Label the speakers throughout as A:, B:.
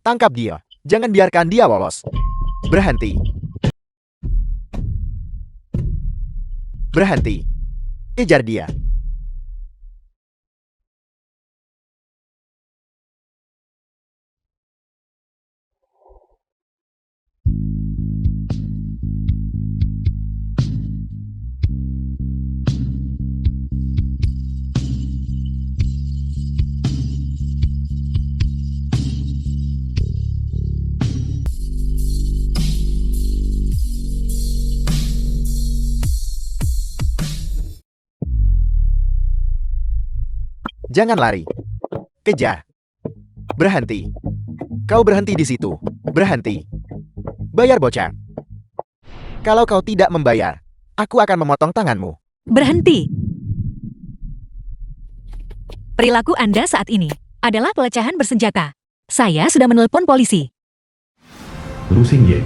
A: Tangkap dia. Jangan biarkan dia lolos. Berhenti. Berhenti. Kejar dia. Jangan lari. Kejar. Berhenti. Kau berhenti di situ. Berhenti. Bayar bocah. Kalau kau tidak membayar, aku akan memotong tanganmu.
B: Berhenti. Perilaku Anda saat ini adalah pelecehan bersenjata. Saya sudah menelpon polisi.
C: Lu Xingye,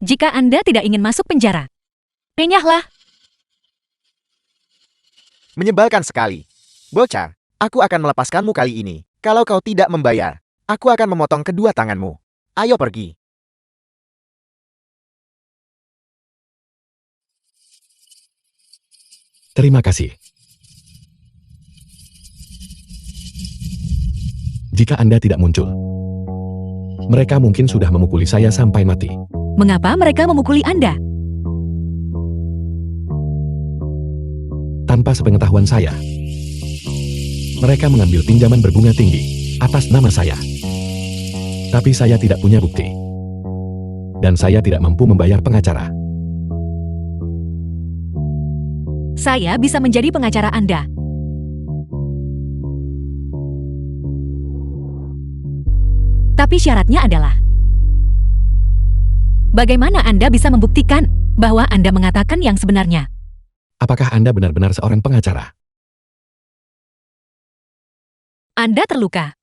B: Jika Anda tidak ingin masuk penjara, penyahlah.
A: Menyebalkan sekali. Bocah, aku akan melepaskanmu kali ini. Kalau kau tidak membayar, aku akan memotong kedua tanganmu. Ayo pergi.
C: terima kasih. Jika Anda tidak muncul, mereka mungkin sudah memukuli saya sampai mati.
B: Mengapa mereka memukuli Anda?
C: Tanpa sepengetahuan saya, mereka mengambil pinjaman berbunga tinggi atas nama saya. Tapi saya tidak punya bukti. Dan saya tidak mampu membayar pengacara.
B: Saya bisa menjadi pengacara Anda. Tapi syaratnya adalah, bagaimana Anda bisa membuktikan bahwa Anda mengatakan yang sebenarnya?
C: Apakah Anda benar-benar seorang pengacara?
B: Anda terluka.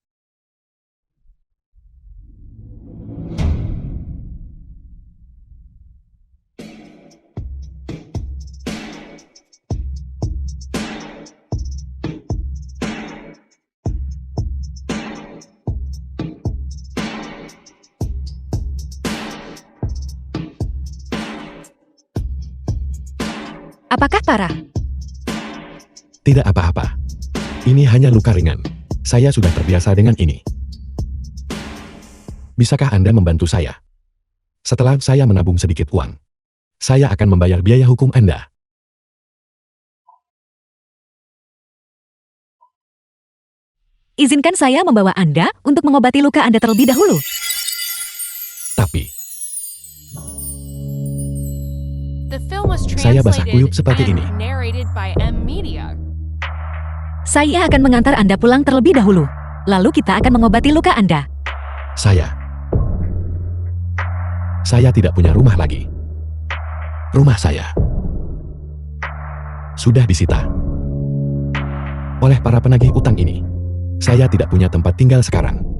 B: Apakah parah?
C: Tidak apa-apa. Ini hanya luka ringan. Saya sudah terbiasa dengan ini. Bisakah Anda membantu saya? Setelah saya menabung sedikit uang, saya akan membayar biaya hukum Anda.
B: Izinkan saya membawa Anda untuk mengobati luka Anda terlebih dahulu.
C: Tapi,
D: Saya basah kuyup seperti ini.
B: Saya akan mengantar Anda pulang terlebih dahulu. Lalu kita akan mengobati luka Anda.
C: saya tidak punya rumah lagi. Rumah saya sudah disita oleh para penagih utang ini. Saya tidak punya tempat tinggal sekarang.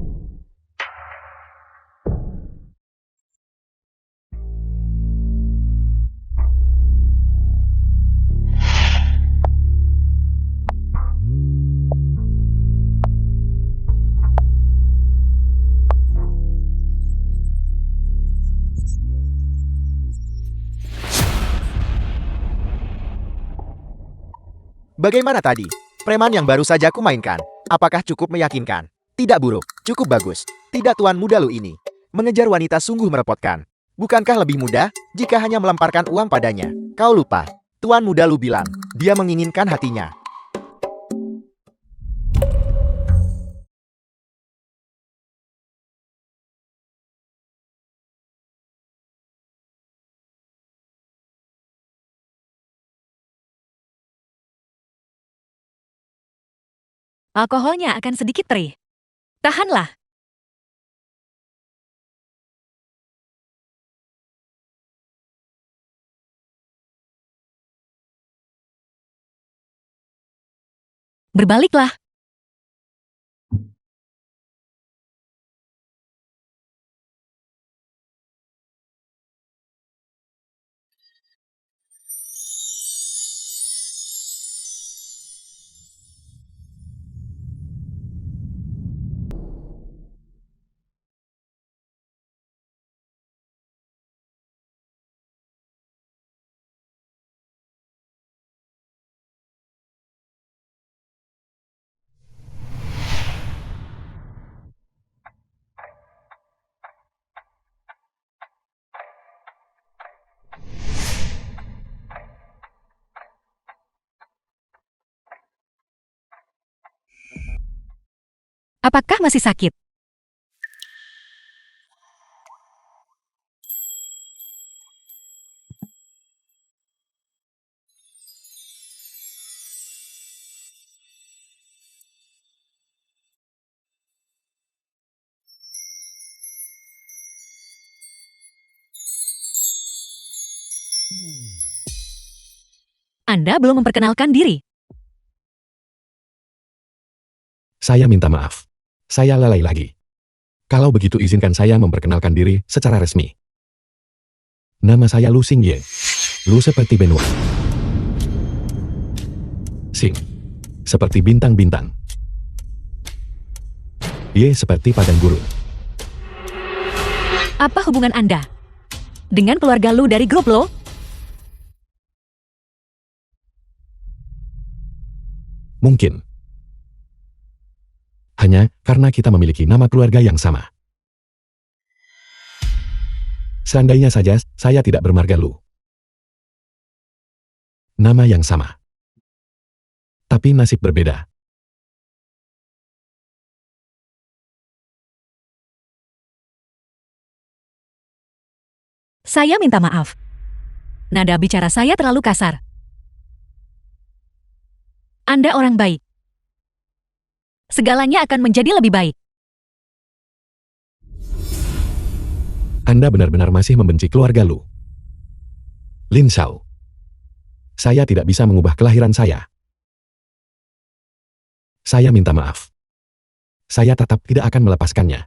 A: Bagaimana tadi? Preman yang baru saja kumainkan. Apakah cukup meyakinkan? Tidak buruk, cukup bagus. Tidak tuan muda lu ini. Mengejar wanita sungguh merepotkan. Bukankah lebih mudah jika hanya melemparkan uang padanya? Kau lupa. Tuan muda lu bilang, dia menginginkan hatinya.
B: Alkoholnya akan sedikit perih. Tahanlah. Berbaliklah. Apakah masih sakit? Anda belum memperkenalkan diri.
C: Saya minta maaf. Saya lalai lagi. Kalau begitu izinkan saya memperkenalkan diri secara resmi. Nama saya Lu Xingye. Lu seperti benua. Xing seperti bintang-bintang. Ye seperti padang gurun.
B: Apa hubungan Anda dengan keluarga Lu dari grup Lo?
C: Mungkin. Hanya karena kita memiliki nama keluarga yang sama. Seandainya saja saya tidak bermarga Lu. Nama yang sama. Tapi nasib berbeda.
B: Saya minta maaf. Nada bicara saya terlalu kasar. Anda orang baik. Segalanya akan menjadi lebih baik.
C: Anda benar-benar masih membenci keluarga Lu. Lin Xiao. Saya tidak bisa mengubah kelahiran saya. Saya minta maaf. Saya tetap tidak akan melepaskannya.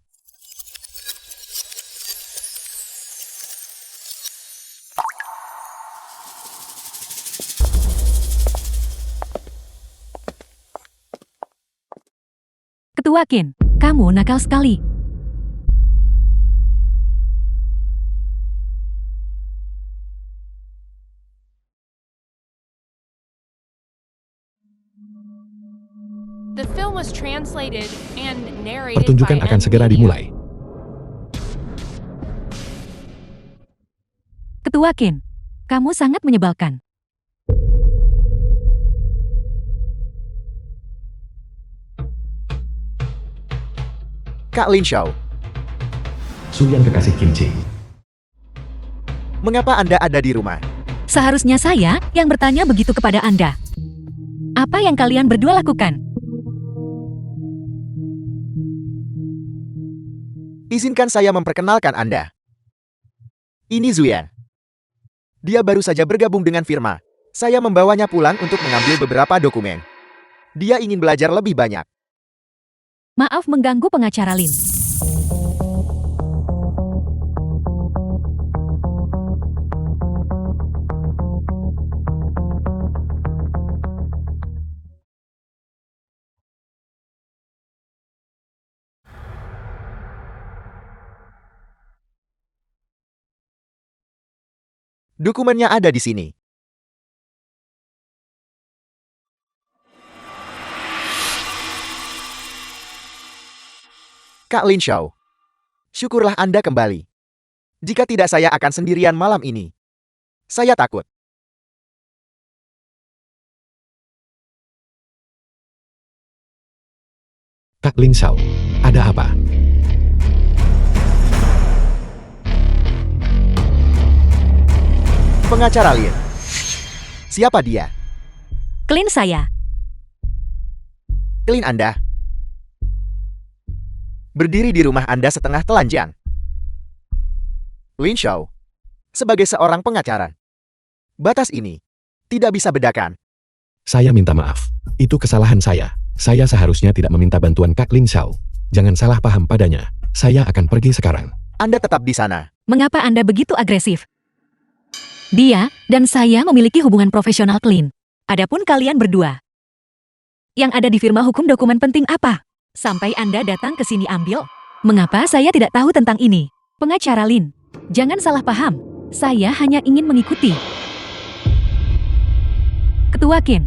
B: Ketua Qin, kamu nakal sekali.
D: The film was translated and narrated
C: Pertunjukan
D: by
C: akan segera
D: Media.
C: dimulai.
B: Ketua Qin, kamu sangat menyebalkan.
A: Kak Lin Xiao,
C: Suyan kekasih kimchi.
A: mengapa Anda ada di rumah?
B: Seharusnya saya yang bertanya begitu kepada Anda. Apa yang kalian berdua lakukan?
A: Izinkan saya memperkenalkan Anda. Ini Zuyan. Dia baru saja bergabung dengan firma. Saya membawanya pulang untuk mengambil beberapa dokumen. Dia ingin belajar lebih banyak.
B: Maaf mengganggu pengacara Lin.
A: Dokumennya ada di sini. Kak Lin Xiao, syukurlah Anda kembali. Jika tidak saya akan sendirian malam ini. Saya takut.
C: Kak Lin Xiao, ada apa?
A: Pengacara Lin. Siapa dia?
B: Klien saya.
A: Klien Anda. Berdiri di rumah Anda setengah telanjang. Lin Xiao. Sebagai seorang pengacara. Batas ini tidak bisa bedakan.
C: Saya minta maaf. Itu kesalahan saya. Saya seharusnya tidak meminta bantuan Kak Lin Xiao. Jangan salah paham padanya. Saya akan pergi sekarang.
A: Anda tetap di sana.
B: Mengapa Anda begitu agresif? Dia dan saya memiliki hubungan profesional clean. Adapun kalian berdua. Yang ada di firma hukum dokumen penting apa? Sampai Anda datang ke sini ambil? Mengapa saya tidak tahu tentang ini? Pengacara Lin, jangan salah paham. Saya hanya ingin mengikuti. Ketua Qin,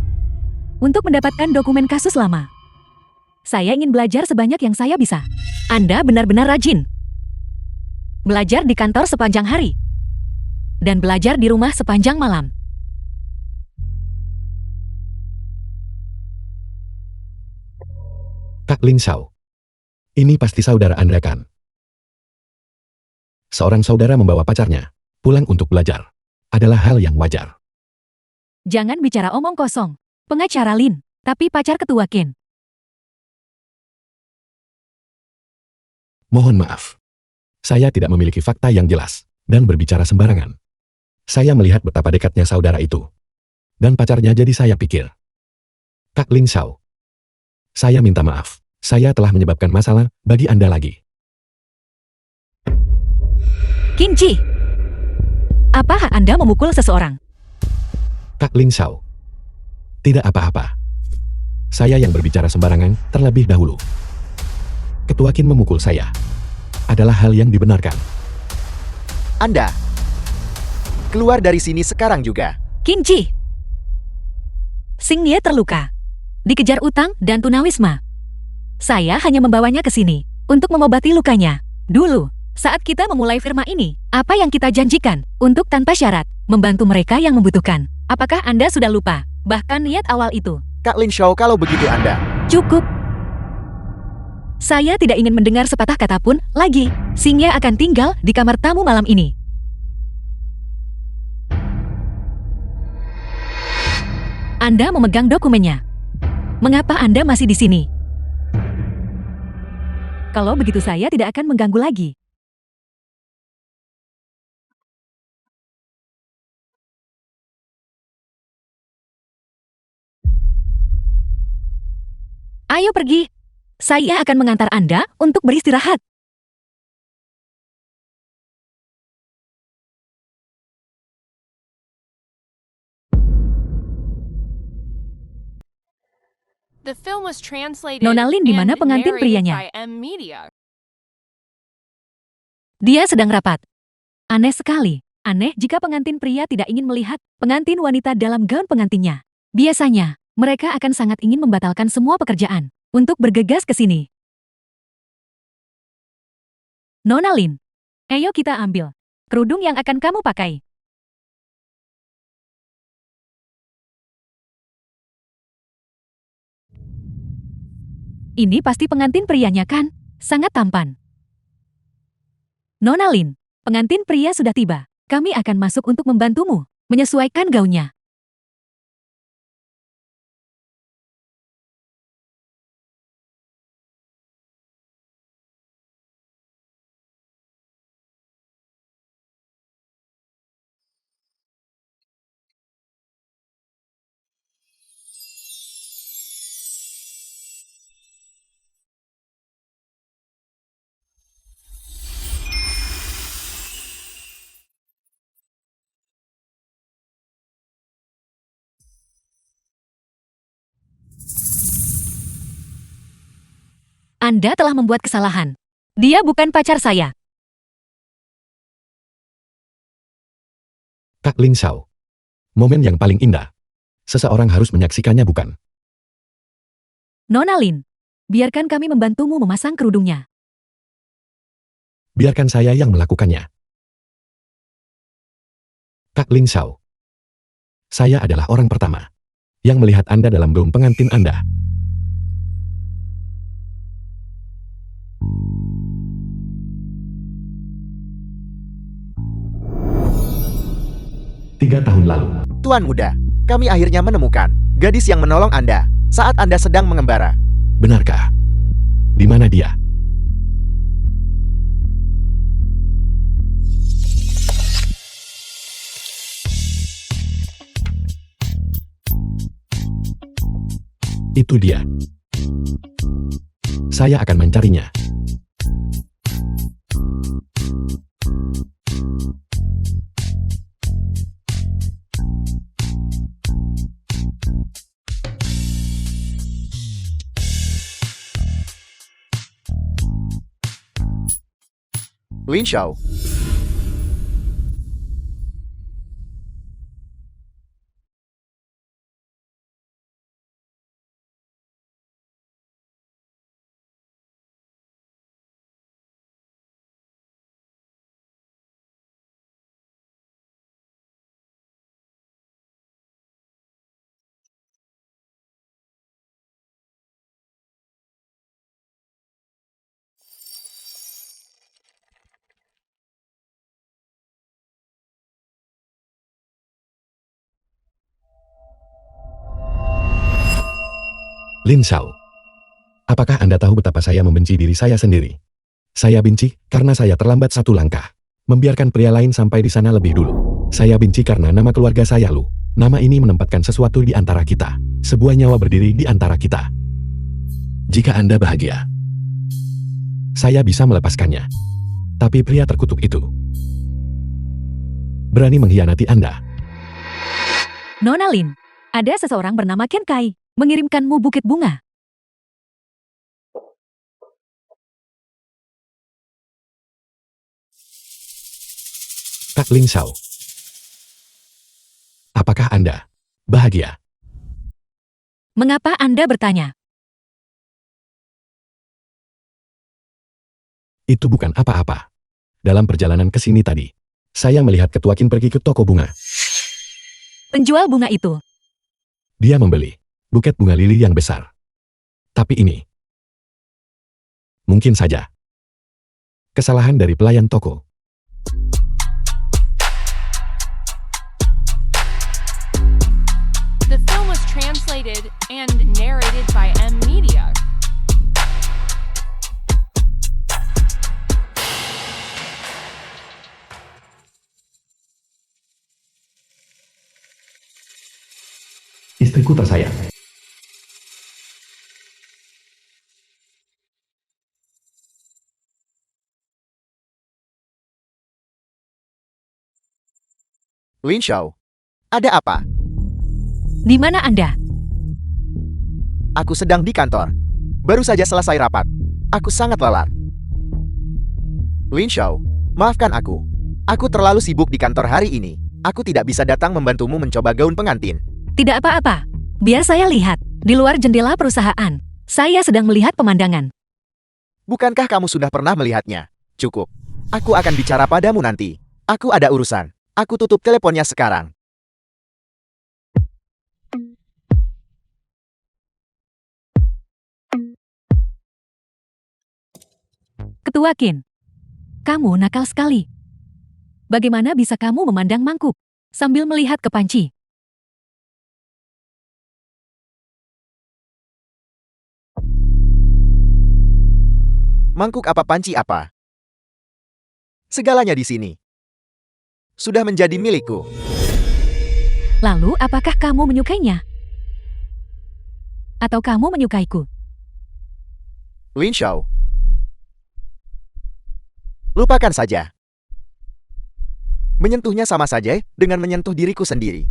B: untuk mendapatkan dokumen kasus lama. Saya ingin belajar sebanyak yang saya bisa. Anda benar-benar rajin. Belajar di kantor sepanjang hari. Dan belajar di rumah sepanjang malam.
C: Kak Lin Xiao. Ini pasti saudara Anda kan? Seorang saudara membawa pacarnya pulang untuk belajar adalah hal yang wajar.
B: Jangan bicara omong kosong. Pengacara Lin, tapi pacar ketua Ken.
C: Mohon maaf. Saya tidak memiliki fakta yang jelas dan berbicara sembarangan. Saya melihat betapa dekatnya saudara itu. Dan pacarnya, jadi saya pikir. Kak Lin Xiao. Saya minta maaf. Saya telah menyebabkan masalah bagi Anda lagi.
B: Kinci! Apa hak Anda memukul seseorang?
C: Kak Lin Xiao. Tidak apa-apa. Saya yang berbicara sembarangan terlebih dahulu. Ketua Qin memukul saya adalah hal yang dibenarkan.
A: Anda, keluar dari sini sekarang juga.
B: Kinci! Xingye terluka. Dikejar utang dan tunawisma. Saya hanya membawanya ke sini untuk mengobati lukanya. Dulu, saat kita memulai firma ini, apa yang kita janjikan untuk tanpa syarat membantu mereka yang membutuhkan. Apakah Anda sudah lupa? Bahkan niat awal itu.
A: Kak Lin Xiao, kalau begitu Anda.
B: Cukup. Saya tidak ingin mendengar sepatah kata pun lagi. Xingye akan tinggal di kamar tamu malam ini. Anda memegang dokumennya. Mengapa Anda masih di sini? Kalau begitu saya tidak akan mengganggu lagi. Ayo pergi. Saya akan mengantar Anda untuk beristirahat.
D: The film was translated
B: Nona Lin, di mana
D: and
B: pengantin
D: narrated
B: prianya?
D: by M Media.
B: Dia sedang rapat. Aneh sekali. Aneh jika pengantin pria tidak ingin melihat pengantin wanita dalam gaun pengantinnya. Biasanya, mereka akan sangat ingin membatalkan semua pekerjaan untuk bergegas ke sini. Nona Lin, ayo kita ambil kerudung yang akan kamu pakai. Ini pasti pengantin prianya kan? Sangat tampan. Nona Lin, pengantin pria sudah tiba. Kami akan masuk untuk membantumu menyesuaikan gaunnya. Anda telah membuat kesalahan. Dia bukan pacar saya.
C: Kak Lin Xiao. Momen yang paling indah. Seseorang harus menyaksikannya, bukan?
B: Nona Lin, biarkan kami membantumu memasang kerudungnya.
C: Biarkan saya yang melakukannya. Kak Lin Xiao. Saya adalah orang pertama yang melihat Anda dalam gaun pengantin Anda. Tiga tahun lalu.
A: Tuan muda, kami akhirnya menemukan gadis yang menolong Anda saat Anda sedang mengembara.
C: Benarkah? Di mana dia? Itu dia. Saya akan mencarinya.
A: Lin Xiao,
C: Lin Xiao. Apakah Anda tahu betapa saya membenci diri saya sendiri? Saya benci karena saya terlambat satu langkah. Membiarkan pria lain sampai di sana lebih dulu. Saya benci karena nama keluarga saya Lu. Nama ini menempatkan sesuatu di antara kita. Sebuah nyawa berdiri di antara kita. Jika Anda bahagia, saya bisa melepaskannya. Tapi pria terkutuk itu berani mengkhianati Anda.
B: Nona Lin, ada seseorang bernama Ken Kai, mengirimkanmu bukit bunga.
C: Kak Lin Xiao. Apakah Anda bahagia?
B: Mengapa Anda bertanya?
C: Itu bukan apa-apa. Dalam perjalanan ke sini tadi, saya melihat ketua Qin pergi ke toko bunga.
B: Penjual bunga itu.
C: Dia membeli buket bunga lili yang besar. Tapi ini mungkin saja kesalahan dari pelayan toko.
D: The film was translated and narrated by M Media.
C: Istriku tersayang.
A: Lin Xiao, ada apa?
B: Di mana Anda?
A: Aku sedang di kantor. Baru saja selesai rapat. Aku sangat lelah. Lin Xiao, maafkan aku. Aku terlalu sibuk di kantor hari ini. Aku tidak bisa datang membantumu mencoba gaun pengantin.
B: Tidak apa-apa. Biar saya lihat. Di luar jendela perusahaan. Saya sedang melihat pemandangan.
A: Bukankah kamu sudah pernah melihatnya? Cukup. Aku akan bicara padamu nanti. Aku ada urusan. Aku tutup teleponnya sekarang.
B: Ketua Qin, kamu nakal sekali. Bagaimana bisa kamu memandang mangkuk sambil melihat ke panci?
A: Mangkuk apa panci apa? Segalanya di sini sudah menjadi milikku.
B: Lalu apakah kamu menyukainya? Atau kamu menyukaiku?
A: Lin Xiao, lupakan saja. Menyentuhnya sama saja dengan menyentuh diriku sendiri.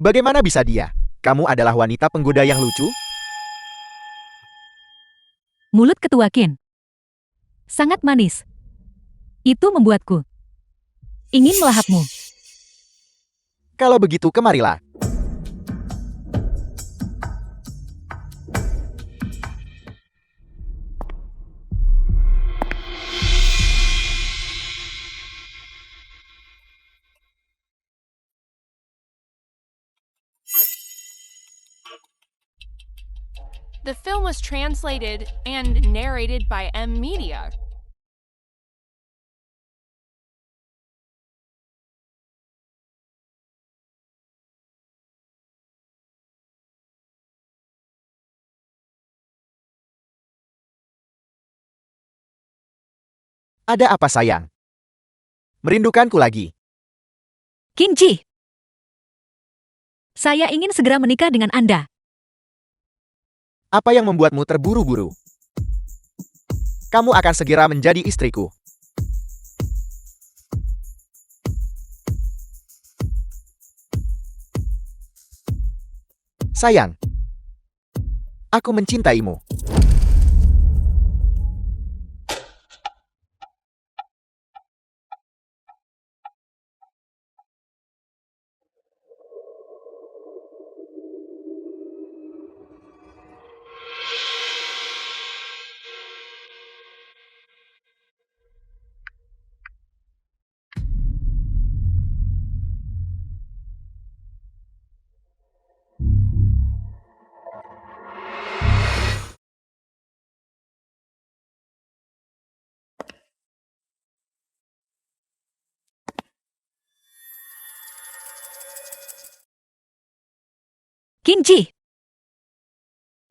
A: Bagaimana bisa dia? Kamu adalah wanita penggoda yang lucu?
B: Mulut Ketua Qin sangat manis. Itu membuatku ingin melahapmu.
A: Kalau begitu kemarilah.
D: The film was translated and narrated by M Media.
A: Ada apa sayang? Merindukanku lagi.
B: Qin Ji, saya ingin segera menikah dengan Anda.
A: Apa yang membuatmu terburu-buru? Kamu akan segera menjadi istriku. Sayang, aku mencintaimu.
B: Qin Ji,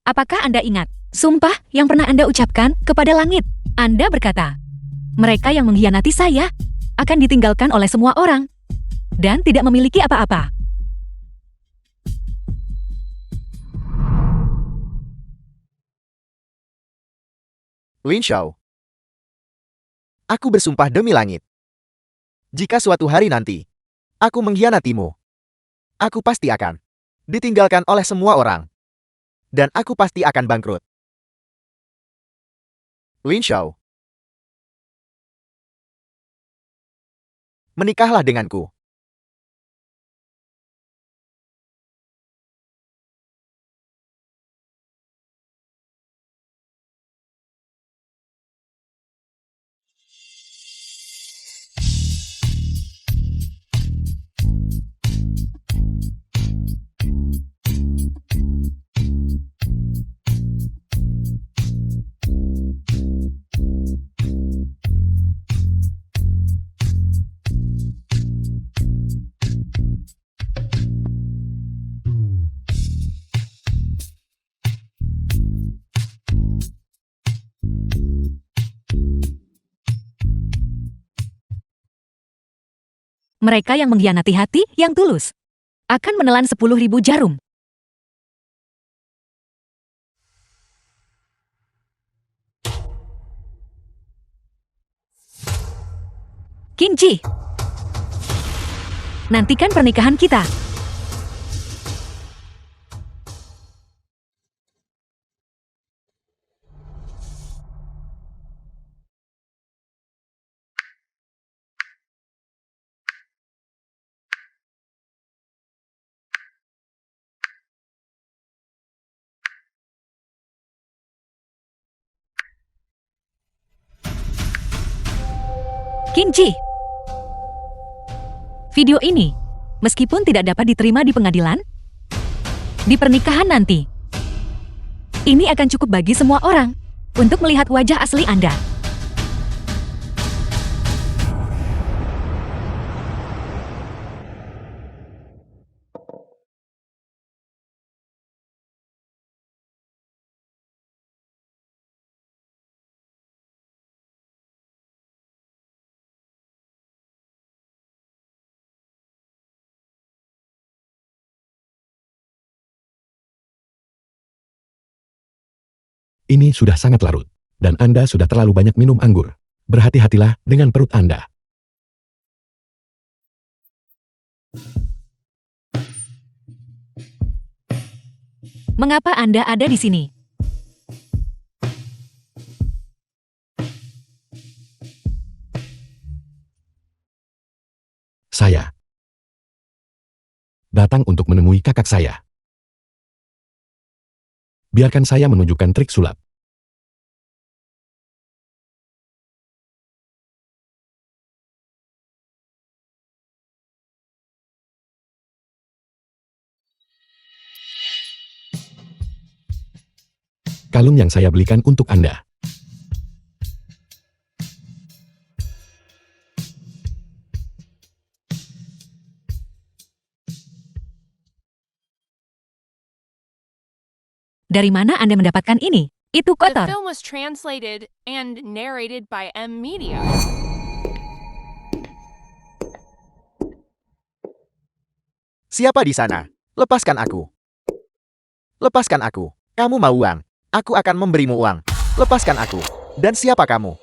B: Apakah Anda ingat sumpah yang pernah Anda ucapkan kepada langit? Anda berkata, mereka yang mengkhianati saya akan ditinggalkan oleh semua orang dan tidak memiliki apa-apa.
A: Lin Xiao. Aku bersumpah demi langit. Jika suatu hari nanti aku mengkhianatimu, aku pasti akan ditinggalkan oleh semua orang. Dan aku pasti akan bangkrut. Lin Xiao. Menikahlah denganku.
B: Mereka yang mengkhianati hati yang tulus akan menelan 10.000 jarum. Qin Ji, nantikan pernikahan kita. Qin Ji. Video ini, meskipun tidak dapat diterima di pengadilan, di pernikahan nanti, ini akan cukup bagi semua orang untuk melihat wajah asli Anda.
C: Ini sudah sangat larut, dan Anda sudah terlalu banyak minum anggur. Berhati-hatilah dengan perut Anda.
B: Mengapa Anda ada di sini?
C: Saya datang untuk menemui kakak saya. Biarkan saya menunjukkan trik sulap. Kalung yang saya belikan untuk Anda.
B: Dari mana Anda mendapatkan ini? Itu
D: The
B: kotor.
D: film was translated and narrated by M Media.
A: Siapa di sana? Lepaskan aku. Lepaskan aku. Kamu mau uang? Aku akan memberimu uang. Lepaskan aku. Dan siapa kamu?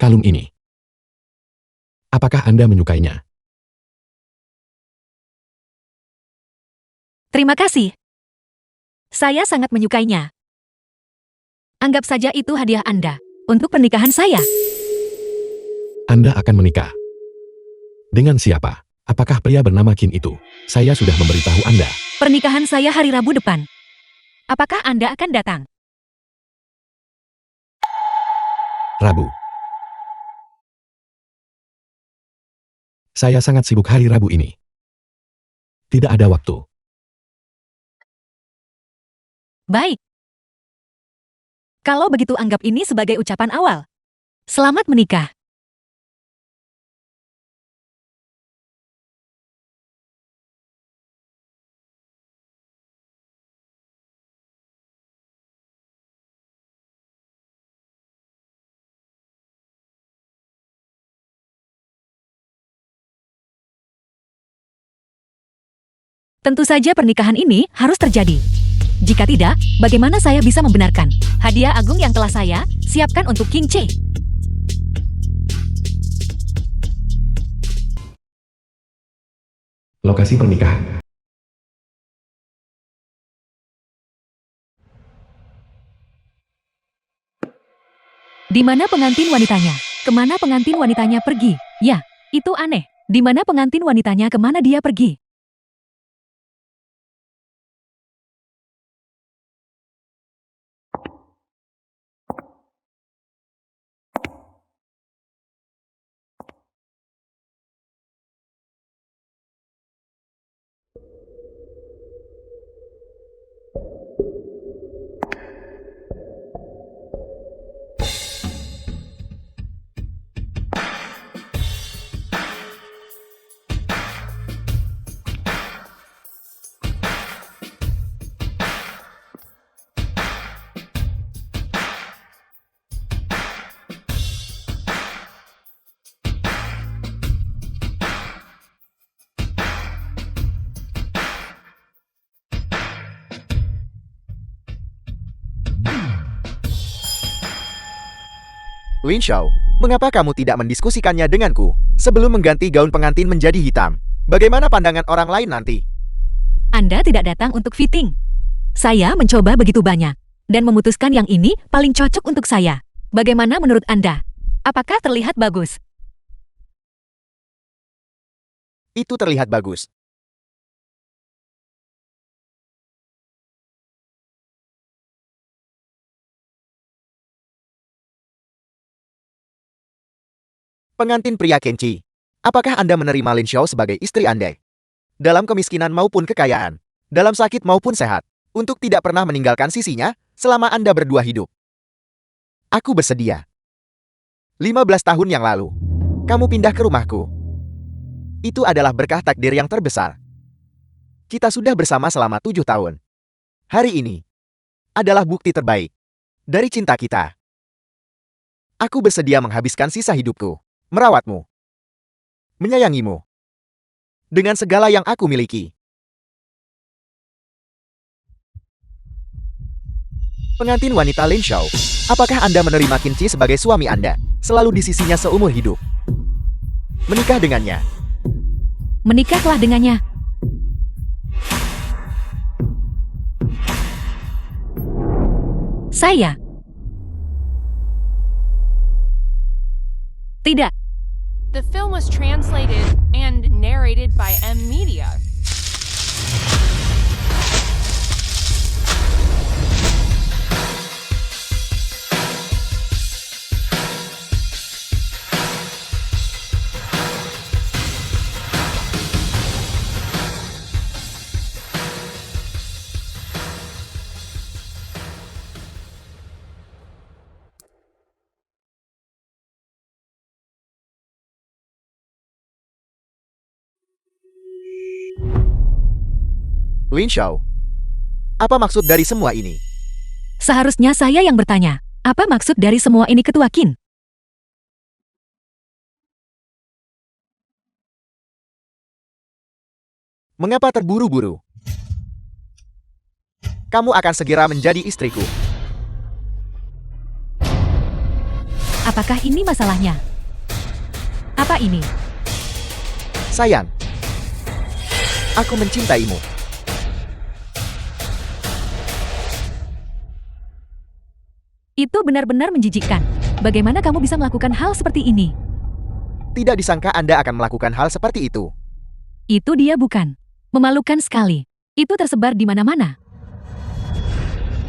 C: Kalung ini. Apakah Anda menyukainya?
B: Terima kasih. Saya sangat menyukainya. Anggap saja itu hadiah Anda untuk pernikahan saya.
C: Anda akan menikah Dengan siapa? Apakah pria bernama Qin itu? Saya sudah memberitahu Anda.
B: Pernikahan saya hari Rabu depan. Apakah Anda akan datang?
C: Rabu. Saya sangat sibuk hari Rabu ini. Tidak ada waktu.
B: Baik. Kalau begitu anggap ini sebagai ucapan awal. Selamat menikah. Tentu saja pernikahan ini harus terjadi. Jika tidak, bagaimana saya bisa membenarkan hadiah agung yang telah saya siapkan untuk King C?
C: Lokasi pernikahan.
B: Di mana pengantin wanitanya? Kemana pengantin wanitanya pergi? Ya, itu aneh. Di mana pengantin wanitanya, kemana dia pergi?
A: Lin Xiao, mengapa kamu tidak mendiskusikannya denganku sebelum mengganti gaun pengantin menjadi hitam? Bagaimana pandangan orang lain nanti?
B: Anda tidak datang untuk fitting. Saya mencoba begitu banyak dan memutuskan yang ini paling cocok untuk saya. Bagaimana menurut Anda? Apakah terlihat bagus?
A: Itu terlihat bagus. Pengantin pria Kenchi, apakah Anda menerima Lin Xiao sebagai istri Anda? Dalam kemiskinan maupun kekayaan, dalam sakit maupun sehat, untuk tidak pernah meninggalkan sisinya selama Anda berdua hidup. Aku bersedia. 15 tahun yang lalu, kamu pindah ke rumahku. Itu adalah berkah takdir yang terbesar. Kita sudah bersama selama 7 tahun. Hari ini adalah bukti terbaik dari cinta kita. Aku bersedia menghabiskan sisa hidupku merawatmu, menyayangimu, dengan segala yang aku miliki. Pengantin wanita Lin Xiao, apakah Anda menerima Qin Ci sebagai suami Anda, selalu di sisinya seumur hidup? Menikah dengannya.
B: Menikahlah dengannya. Saya. Tidak.
D: The film was translated and narrated by M Media.
A: Lin Xiao, apa maksud dari semua ini?
B: Seharusnya saya yang bertanya. Apa maksud dari semua ini, Ketua Qin?
A: Mengapa terburu-buru? Kamu akan segera menjadi istriku.
B: Apakah ini masalahnya? Apa ini?
A: Sayang, aku mencintaimu.
B: Itu benar-benar menjijikkan. Bagaimana kamu bisa melakukan hal seperti ini?
A: Tidak disangka Anda akan melakukan hal seperti itu.
B: Itu dia bukan. Memalukan sekali. Itu tersebar di mana-mana.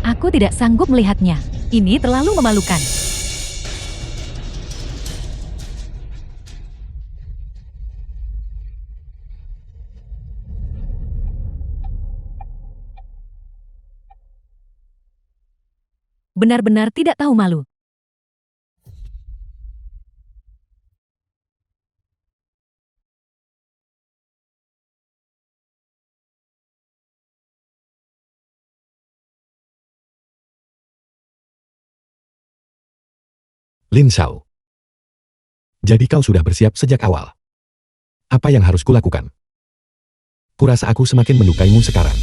B: Aku tidak sanggup melihatnya. Ini terlalu memalukan. Benar-benar tidak tahu malu.
C: Lin Xiao. Jadi kau sudah bersiap sejak awal. Apa yang harus kulakukan? Kurasa aku semakin menyukaimu sekarang.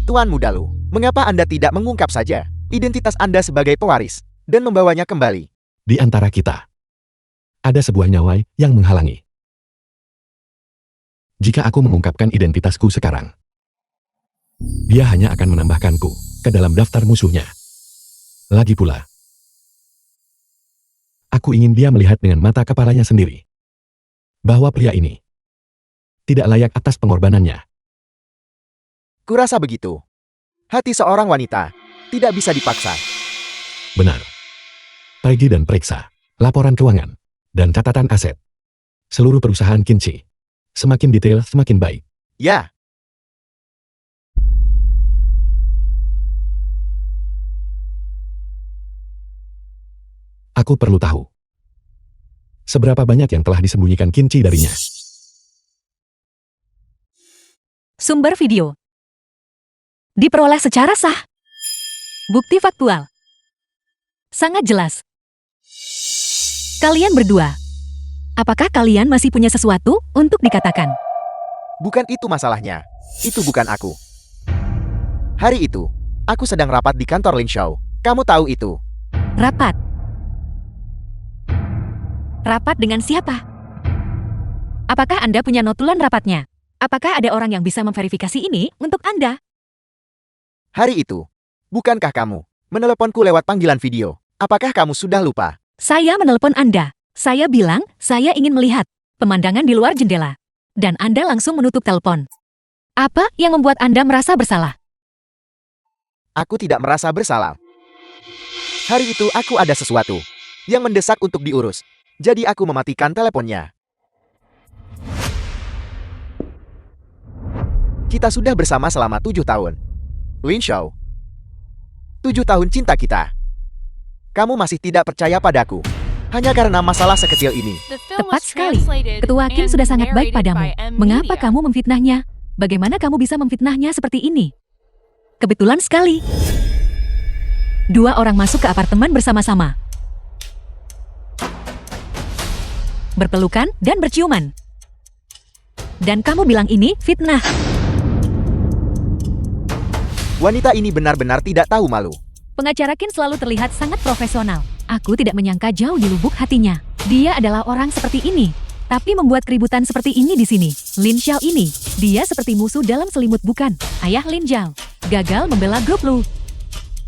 A: Tuan Muda Lu, mengapa Anda tidak mengungkap saja identitas Anda sebagai pewaris dan membawanya kembali?
C: Di antara kita, ada sebuah nyawa yang menghalangi. Jika aku mengungkapkan identitasku sekarang, dia hanya akan menambahkanku ke dalam daftar musuhnya. Lagi pula, aku ingin dia melihat dengan mata kepalanya sendiri bahwa pria ini tidak layak atas pengorbanannya.
A: Kurasa begitu. Hati seorang wanita tidak bisa dipaksa.
C: Benar. Pergi dan periksa laporan keuangan dan catatan aset seluruh perusahaan Kinci. Semakin detail, semakin baik.
A: Ya,
C: Aku perlu tahu seberapa banyak yang telah disembunyikan Kinci darinya.
B: Sumber video. Diperoleh secara sah. Bukti faktual. Sangat jelas. Kalian berdua. Apakah kalian masih punya sesuatu untuk dikatakan?
A: bukan itu masalahnya. Itu bukan aku. Hari itu, aku sedang rapat di kantor Lin Xiao. Kamu tahu itu.
B: Rapat. Rapat dengan siapa? Apakah Anda punya notulen rapatnya? Apakah ada orang yang bisa memverifikasi ini untuk Anda?
A: Hari itu, bukankah kamu meneleponku lewat panggilan video? Apakah kamu sudah lupa?
B: Saya menelepon Anda. Saya bilang, saya ingin melihat pemandangan di luar jendela. Dan Anda langsung menutup telepon. Apa yang membuat Anda merasa bersalah?
A: Aku tidak merasa bersalah. Hari itu aku ada sesuatu yang mendesak untuk diurus. Jadi aku mematikan teleponnya. Kita sudah bersama selama 7 tahun. Lin Xiao. 7 tahun cinta kita. Kamu masih tidak percaya padaku. Hanya karena masalah sekecil ini.
D: The film
B: Tepat
D: was
B: sekali.
D: translated
B: Ketua Kim
D: and
B: sudah sangat baik
D: narrated
B: padamu.
D: by M
B: Mengapa
D: Media.
B: kamu memfitnahnya? Bagaimana kamu bisa memfitnahnya seperti ini? Kebetulan sekali. 2 orang masuk ke apartemen bersama-sama. Berpelukan dan berciuman. Dan kamu bilang ini fitnah.
A: Wanita ini benar-benar tidak tahu malu.
B: Pengacara Kim selalu terlihat sangat profesional. Aku tidak menyangka jauh di lubuk hatinya. Dia adalah orang seperti ini. Tapi membuat keributan seperti ini di sini. Lin Xiao ini, dia seperti musuh dalam selimut bukan? Ayah Lin Xiao gagal membela grup Lu.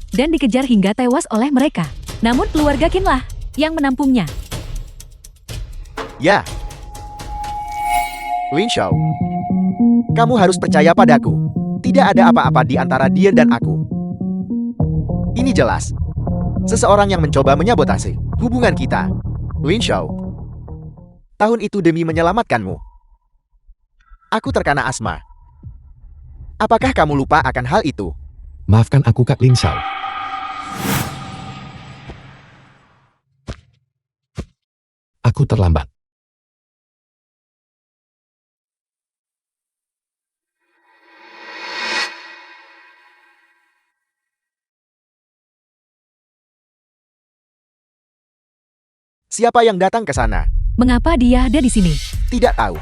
B: Dan dikejar hingga tewas oleh mereka. Namun keluarga Kim lah yang menampungnya.
A: Ya. Lin Xiao. Kamu harus percaya padaku. Tidak ada apa-apa di antara dia dan aku. Ini jelas. Seseorang yang mencoba menyabotase hubungan kita. Lin Xiao. Tahun itu demi menyelamatkanmu. Aku terkena asma. Apakah kamu lupa akan hal itu?
C: Maafkan aku Kak Lin Xiao. Aku terlambat.
A: Siapa yang datang ke sana?
B: Mengapa dia ada di sini?
A: Tidak tahu.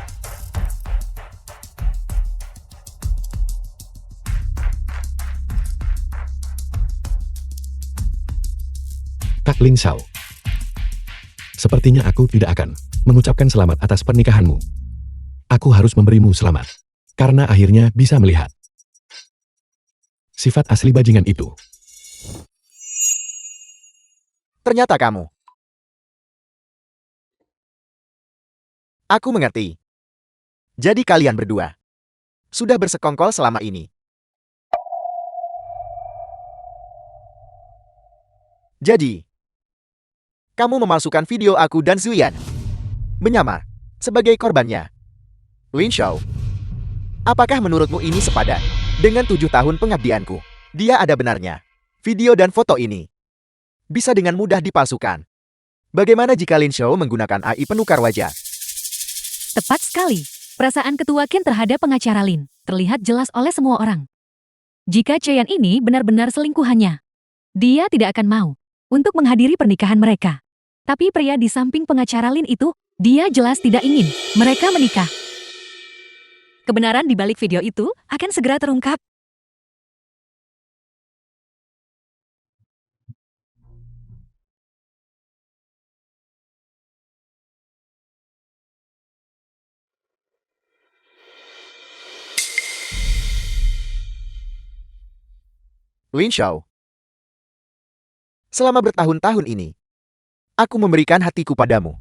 C: Kak Lin Xiao. Sepertinya aku tidak akan mengucapkan selamat atas pernikahanmu. Aku harus memberimu selamat. Karena akhirnya bisa melihat sifat asli bajingan itu.
A: Ternyata kamu. Aku mengerti. Jadi kalian berdua sudah bersekongkol selama ini. Jadi, kamu memalsukan video aku dan Zuyan. Menyamar sebagai korbannya. Lin Xiao, apakah menurutmu ini sepadan dengan 7 tahun pengabdianku? Dia ada benarnya. Video dan foto ini bisa dengan mudah dipalsukan. Bagaimana jika Lin Xiao menggunakan AI penukar wajah?
B: Tepat sekali. Perasaan Ketua Ken terhadap pengacara Lin terlihat jelas oleh semua orang. Jika Cheyan ini benar-benar selingkuhannya, dia tidak akan mau untuk menghadiri pernikahan mereka. Tapi pria di samping pengacara Lin itu, dia jelas tidak ingin mereka menikah. Kebenaran di balik video itu akan segera terungkap.
A: Lin Xiao, selama bertahun-tahun ini, aku memberikan hatiku padamu.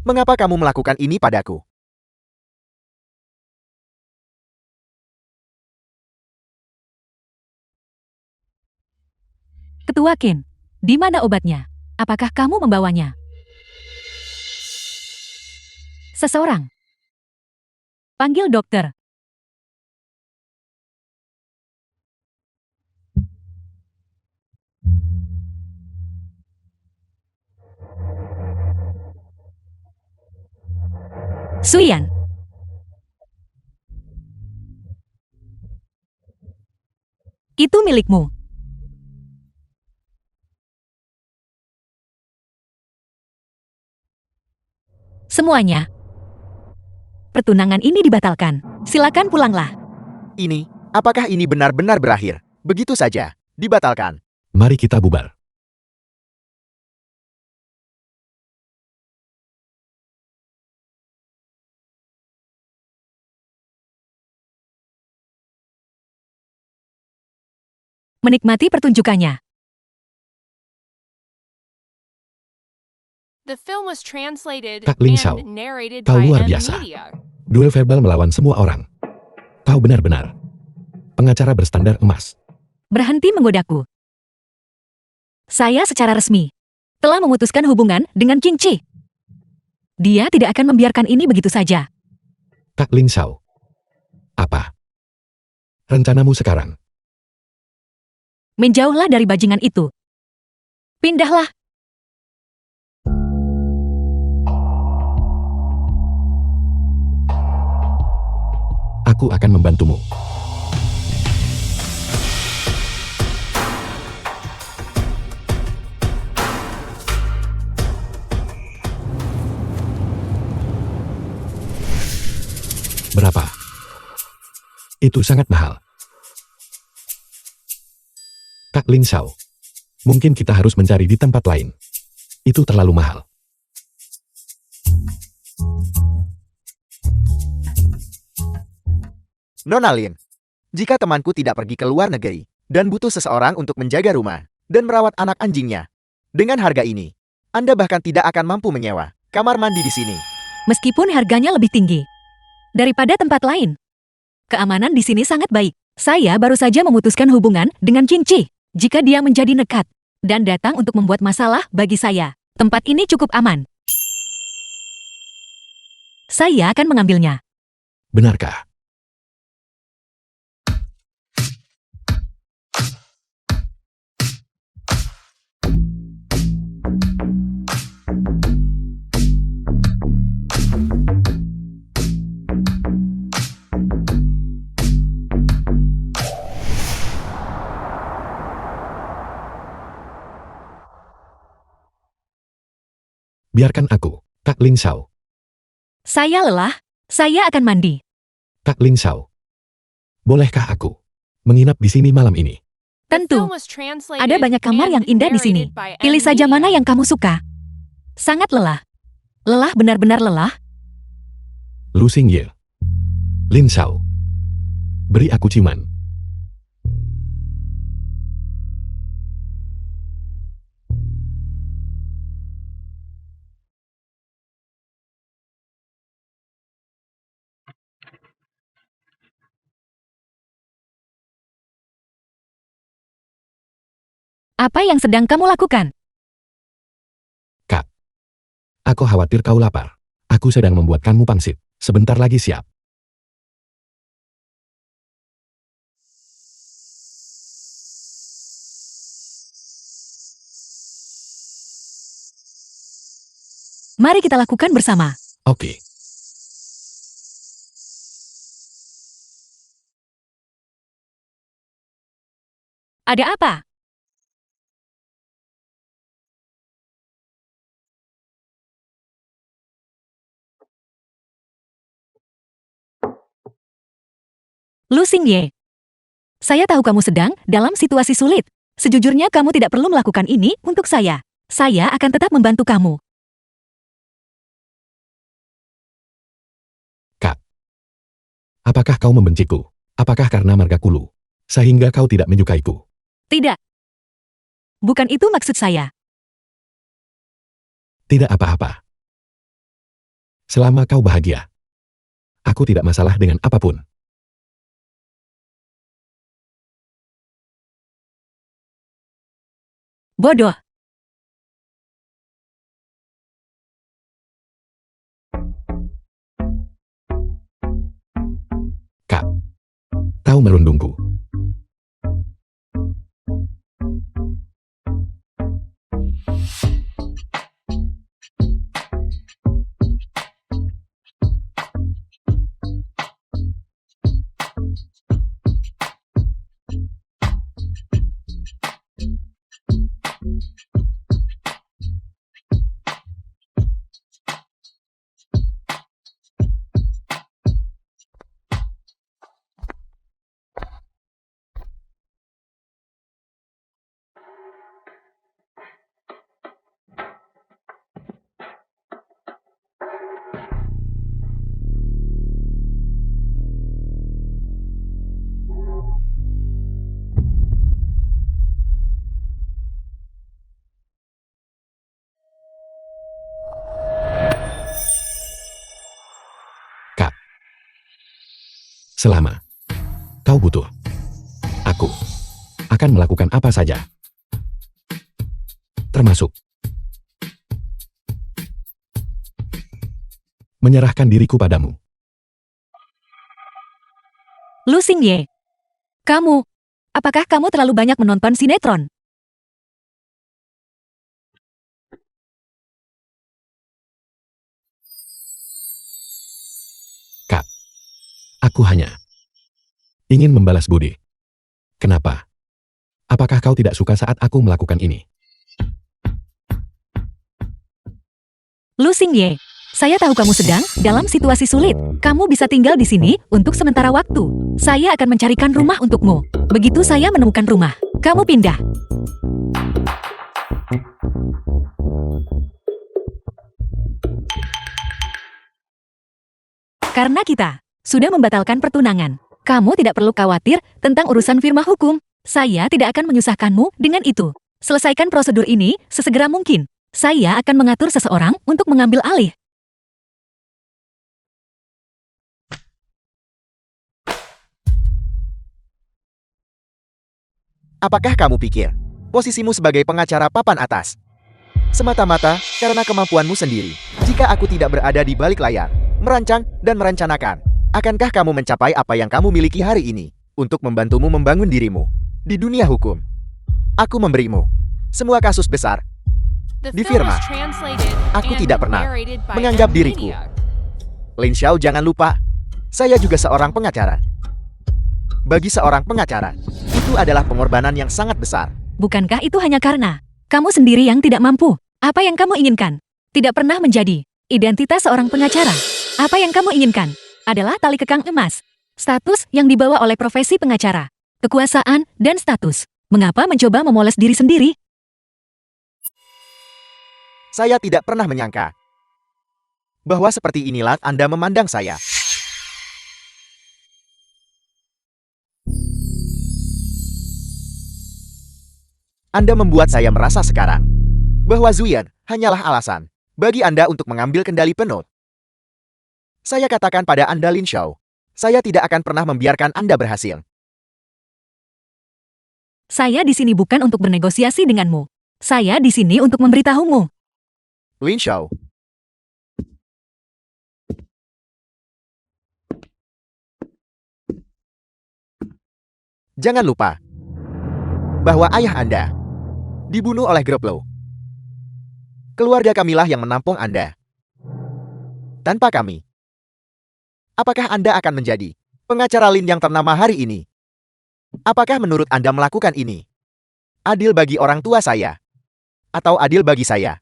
A: Mengapa kamu melakukan ini padaku?
B: Ketua Ken, di mana obatnya? Apakah kamu membawanya? Seseorang. Panggil dokter. Suyan. Itu milikmu. Semuanya. Pertunangan ini dibatalkan. Silakan pulanglah.
A: Ini, apakah ini benar-benar berakhir? Begitu saja, dibatalkan.
C: Mari kita bubar.
B: Menikmati pertunjukannya.
D: The film was translated
C: Kak Lin Xiao,
D: and narrated
C: kau
D: by
C: luar
D: M
C: biasa.
D: Media.
C: Duel verbal melawan semua orang. Kau benar-benar pengacara berstandar emas.
B: Berhenti menggodaku. Saya secara resmi telah memutuskan hubungan dengan Qing Chi. Dia tidak akan membiarkan ini begitu saja.
C: Kak Lin Xiao, apa rencanamu sekarang?
B: Menjauhlah dari bajingan itu. Pindahlah.
C: Aku akan membantumu. Berapa? Itu sangat mahal. Kak Lin Xiao, mungkin kita harus mencari di tempat lain. Itu terlalu mahal.
A: Nona Lin, jika temanku tidak pergi ke luar negeri dan butuh seseorang untuk menjaga rumah dan merawat anak anjingnya, dengan harga ini, Anda bahkan tidak akan mampu menyewa kamar mandi di sini.
B: Meskipun harganya lebih tinggi daripada tempat lain. Keamanan di sini sangat baik. Saya baru saja memutuskan hubungan dengan Qing Chi. Jika dia menjadi nekat dan datang untuk membuat masalah bagi saya, tempat ini cukup aman. Saya akan mengambilnya.
C: Benarkah? Biarkan aku, Kak Lin Xiao.
B: Saya lelah, saya akan mandi.
C: Kak Lin Xiao, bolehkah aku menginap di sini malam ini?
D: The
B: Tentu,
D: film was translated
B: ada banyak kamar yang
D: and
B: indah di sini.
D: narrated by M
B: Pilih saja
D: Media.
B: mana yang kamu suka. Sangat lelah. Lelah benar-benar lelah.
C: Lu Xingye. Lin Xiao. Beri aku ciuman.
B: Apa yang sedang kamu lakukan?
C: Aku khawatir kau lapar. Aku sedang membuatkanmu pangsit. Sebentar lagi siap.
B: Mari kita lakukan bersama.
C: Oke.
B: Ada apa? Lu Xingye. Saya tahu kamu sedang dalam situasi sulit. Sejujurnya kamu tidak perlu melakukan ini untuk saya. Saya akan tetap membantu kamu.
C: Apakah kau membenciku? Apakah karena marga Kulu? Sehingga kau tidak menyukaiku?
B: Tidak. Bukan itu maksud saya.
C: Tidak apa-apa. Selama kau bahagia. Aku tidak masalah dengan apapun.
B: Bodoh.
C: Kau merundungku. Selama kau butuh, aku akan melakukan apa saja. Termasuk menyerahkan diriku padamu.
B: Lu Xingye. Apakah kamu terlalu banyak menonton sinetron?
C: Aku hanya ingin membalas budi. Kenapa? Apakah kau tidak suka saat aku melakukan ini?
B: Lu Xingye. Saya tahu kamu sedang dalam situasi sulit. Kamu bisa tinggal di sini untuk sementara waktu. Saya akan mencarikan rumah untukmu. Begitu saya menemukan rumah, kamu pindah. Karena kita sudah membatalkan pertunangan, kamu tidak perlu khawatir tentang urusan firma hukum. Saya tidak akan menyusahkanmu dengan itu. Selesaikan prosedur ini sesegera mungkin. Saya akan mengatur seseorang untuk mengambil alih.
A: Apakah kamu pikir posisimu sebagai pengacara papan atas semata-mata karena kemampuanmu sendiri? Jika aku tidak berada di balik layar, merancang dan merencanakan, akankah kamu mencapai apa yang kamu miliki hari ini untuk membantumu membangun dirimu di dunia hukum? Aku memberimu semua kasus besar di firma. Aku tidak pernah menganggap diriku. Lin Xiao, jangan lupa, saya juga seorang pengacara. Bagi seorang pengacara, itu adalah pengorbanan yang sangat besar.
B: Bukankah itu hanya karena kamu sendiri yang tidak mampu? Apa yang kamu inginkan tidak pernah menjadi identitas seorang pengacara. Apa yang kamu inginkan adalah tali kekang emas, status yang dibawa oleh profesi pengacara, kekuasaan, dan status. Mengapa mencoba memoles diri sendiri?
A: Saya tidak pernah menyangka bahwa seperti inilah Anda memandang saya. Anda membuat saya merasa sekarang bahwa Zuyan hanyalah alasan bagi Anda untuk mengambil kendali penuh. Saya katakan pada Anda, Lin Xiao, saya tidak akan pernah membiarkan Anda berhasil.
B: Saya di sini bukan untuk bernegosiasi denganmu. Saya di sini untuk memberitahumu.
A: Lin Xiao. Jangan lupa bahwa ayah Anda dibunuh oleh Groplo. Keluarga kamilah yang menampung Anda. Tanpa kami, apakah Anda akan menjadi pengacara Lin yang ternama hari ini? Apakah menurut Anda melakukan ini adil bagi orang tua saya? Atau adil bagi saya?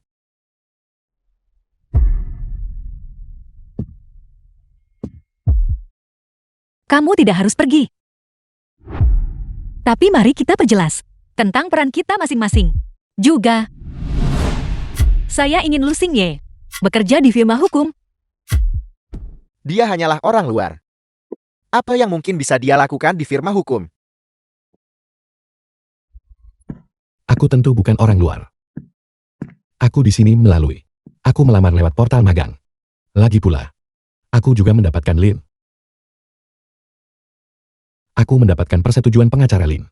B: Kamu tidak harus pergi. Tapi mari kita perjelas tentang peran kita masing-masing. Juga, saya ingin Lu Xingye bekerja di firma hukum.
A: Dia hanyalah orang luar. Apa yang mungkin bisa dia lakukan di firma hukum?
C: Aku tentu bukan orang luar. Aku di sini melalui. Aku melamar lewat portal magang. Lagi pula, aku juga mendapatkan Lin. Aku mendapatkan persetujuan pengacara Lin.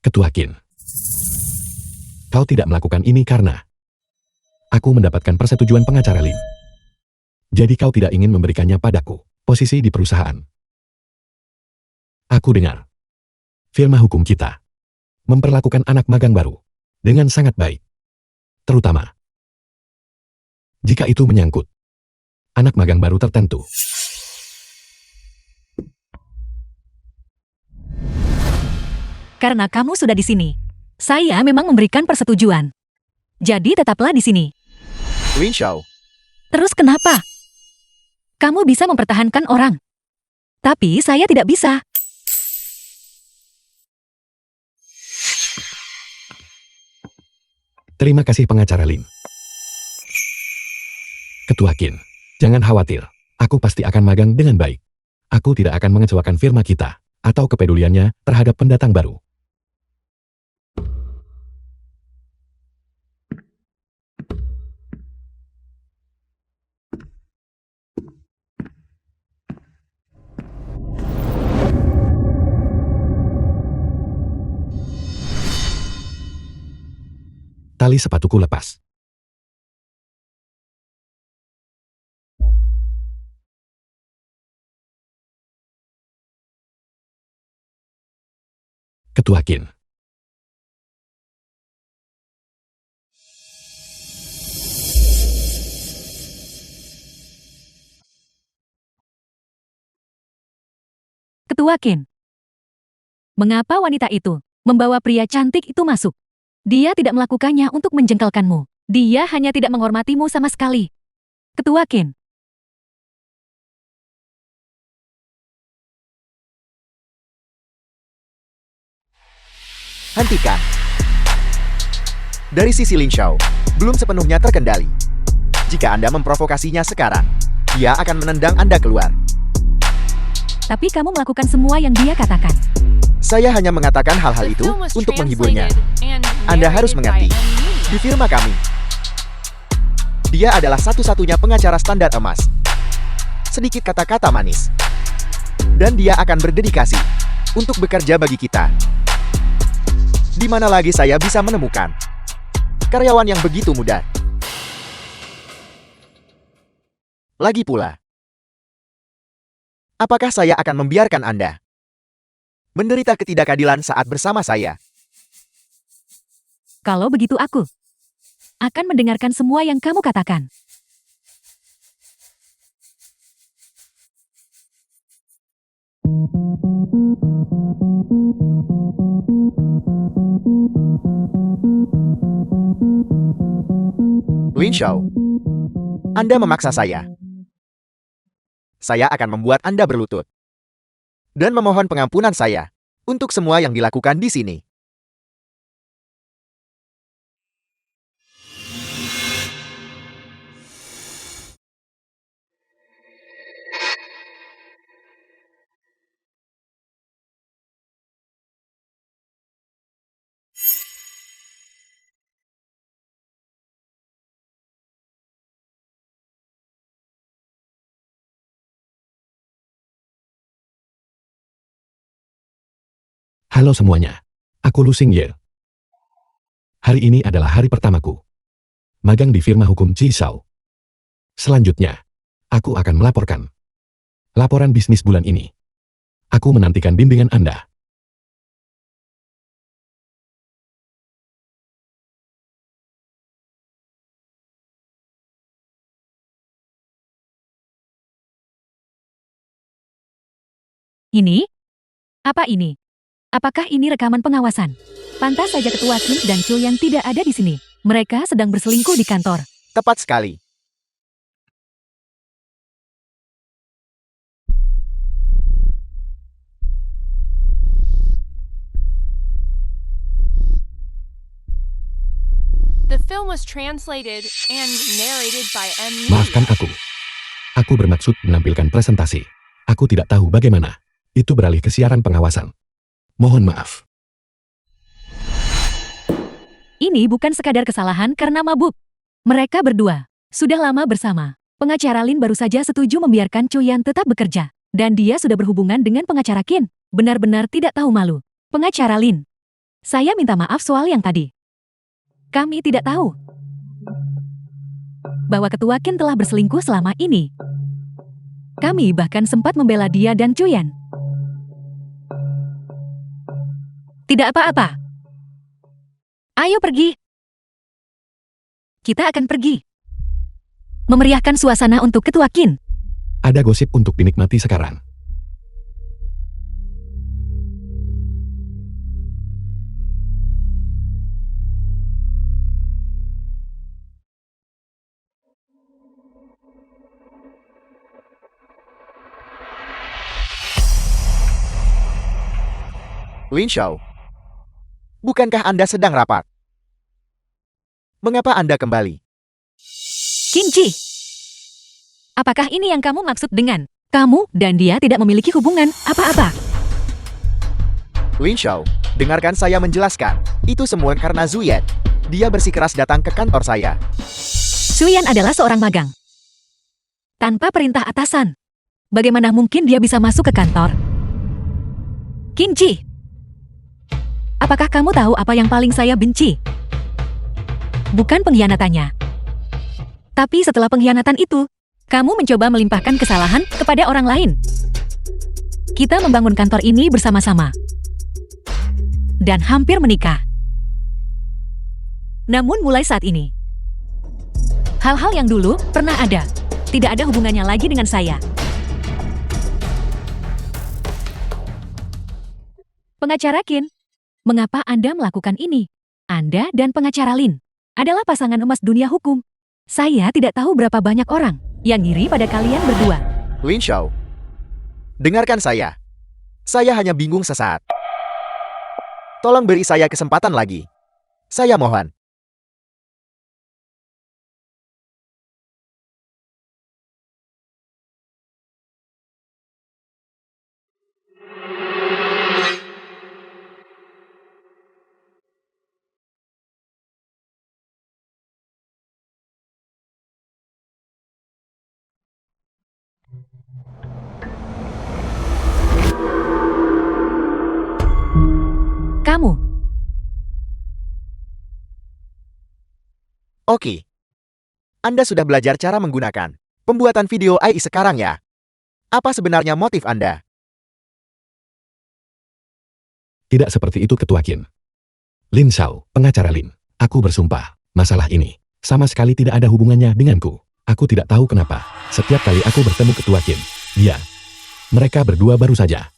C: Ketua Qin. Kau tidak melakukan ini karena aku mendapatkan persetujuan pengacara Lin. Jadi kau tidak ingin memberikannya padaku, posisi di perusahaan. Aku dengar. Firma hukum kita memperlakukan anak magang baru dengan sangat baik. Terutama jika itu menyangkut anak magang baru tertentu.
B: Karena kamu sudah di sini, saya memang memberikan persetujuan. Jadi tetaplah di sini.
A: Lin Xiao.
B: Terus kenapa? Kamu bisa mempertahankan orang. Tapi saya tidak bisa.
C: Terima kasih pengacara Lin. Ketua Qin, jangan khawatir. Aku pasti akan magang dengan baik. Aku tidak akan mengecewakan firma kita atau kepeduliannya terhadap pendatang baru. Tali sepatuku lepas. Ketua Qin.
B: Ketua Qin. Mengapa wanita itu membawa pria cantik itu masuk? Dia tidak melakukannya untuk menjengkelkanmu. Dia hanya tidak menghormatimu sama sekali. Ketua Qin.
A: Hentikan. Dari sisi Lin Xiao, belum sepenuhnya terkendali. Jika Anda memprovokasinya sekarang, dia akan menendang Anda keluar.
B: Tapi kamu melakukan semua yang dia katakan.
A: Saya hanya mengatakan hal-hal
D: The
A: itu
D: film was
A: untuk menghiburnya.
D: translated and
A: Anda harus
D: narrated by
A: mengerti.
D: M. Media.
A: Di firma kami, dia adalah satu-satunya pengacara standar emas. Sedikit kata-kata manis. Dan dia akan berdedikasi untuk bekerja bagi kita. Di mana lagi saya bisa menemukan karyawan yang begitu mudah? Lagi pula, apakah saya akan membiarkan Anda menderita ketidakadilan saat bersama saya?
B: Kalau begitu aku akan mendengarkan semua yang kamu katakan.
A: Lin Xiao, Anda memaksa saya. Saya akan membuat Anda berlutut. Dan memohon pengampunan saya untuk semua yang dilakukan di sini.
C: Halo semuanya. Aku Lu Xingye. Hari ini adalah hari pertamaku. Magang di firma hukum Jishao. Selanjutnya, aku akan melaporkan laporan bisnis bulan ini. Aku menantikan bimbingan Anda.
B: Ini? Apa ini? Apakah ini rekaman pengawasan? Pantas saja Ketua Kim dan Chuyan tidak ada di sini. Mereka sedang berselingkuh di kantor.
A: Tepat sekali.
D: The film was translated and narrated by M.
C: Maafkan aku. Aku bermaksud menampilkan presentasi. Aku tidak tahu bagaimana. Itu beralih ke siaran pengawasan. Mohon maaf.
B: Ini bukan sekadar kesalahan karena mabuk. Mereka berdua sudah lama bersama. Pengacara Lin baru saja setuju membiarkan Chuyan tetap bekerja. Dan dia sudah berhubungan dengan pengacara Kin. Benar-benar tidak tahu malu. Pengacara Lin, saya minta maaf soal yang tadi. Kami tidak tahu bahwa Ketua Kin telah berselingkuh selama ini. Kami bahkan sempat membela dia dan Chuyan. Tidak apa-apa. Ayo pergi. Kita akan pergi. Memeriahkan suasana untuk Ketua Kin.
C: Ada gosip untuk dinikmati sekarang.
A: Lin Xiao, bukankah Anda sedang rapat? Mengapa Anda kembali?
B: Kinji. Apakah ini yang kamu maksud dengan kamu dan dia tidak memiliki hubungan apa-apa?
A: Lin Xiao, dengarkan saya menjelaskan. Itu semua karena Zuyan. Dia bersikeras datang ke kantor saya.
B: Chuyan adalah seorang magang. Tanpa perintah atasan. Bagaimana mungkin dia bisa masuk ke kantor? Kinji. Apakah kamu tahu apa yang paling saya benci? Bukan pengkhianatannya. Tapi setelah pengkhianatan itu, kamu mencoba melimpahkan kesalahan kepada orang lain. Kita membangun kantor ini bersama-sama. Dan hampir menikah. Namun mulai saat ini, hal-hal yang dulu pernah ada, tidak ada hubungannya lagi dengan saya. Pengacara Kin, mengapa Anda melakukan ini? Anda dan pengacara Lin adalah pasangan emas dunia hukum. Saya tidak tahu berapa banyak orang yang ngiri pada kalian berdua.
A: Lin Xiao, dengarkan saya. Saya hanya bingung sesaat. Tolong beri saya kesempatan lagi. Saya mohon.
B: Kamu,
A: Oke. Anda sudah belajar cara menggunakan pembuatan video AI sekarang ya? Apa sebenarnya motif Anda?
C: Tidak seperti itu Ketua Kin. Lin Xiao, pengacara Lin. Aku bersumpah, masalah ini sama sekali tidak ada hubungannya denganku. Aku tidak tahu kenapa. Setiap kali aku bertemu Ketua Kin, mereka berdua baru saja.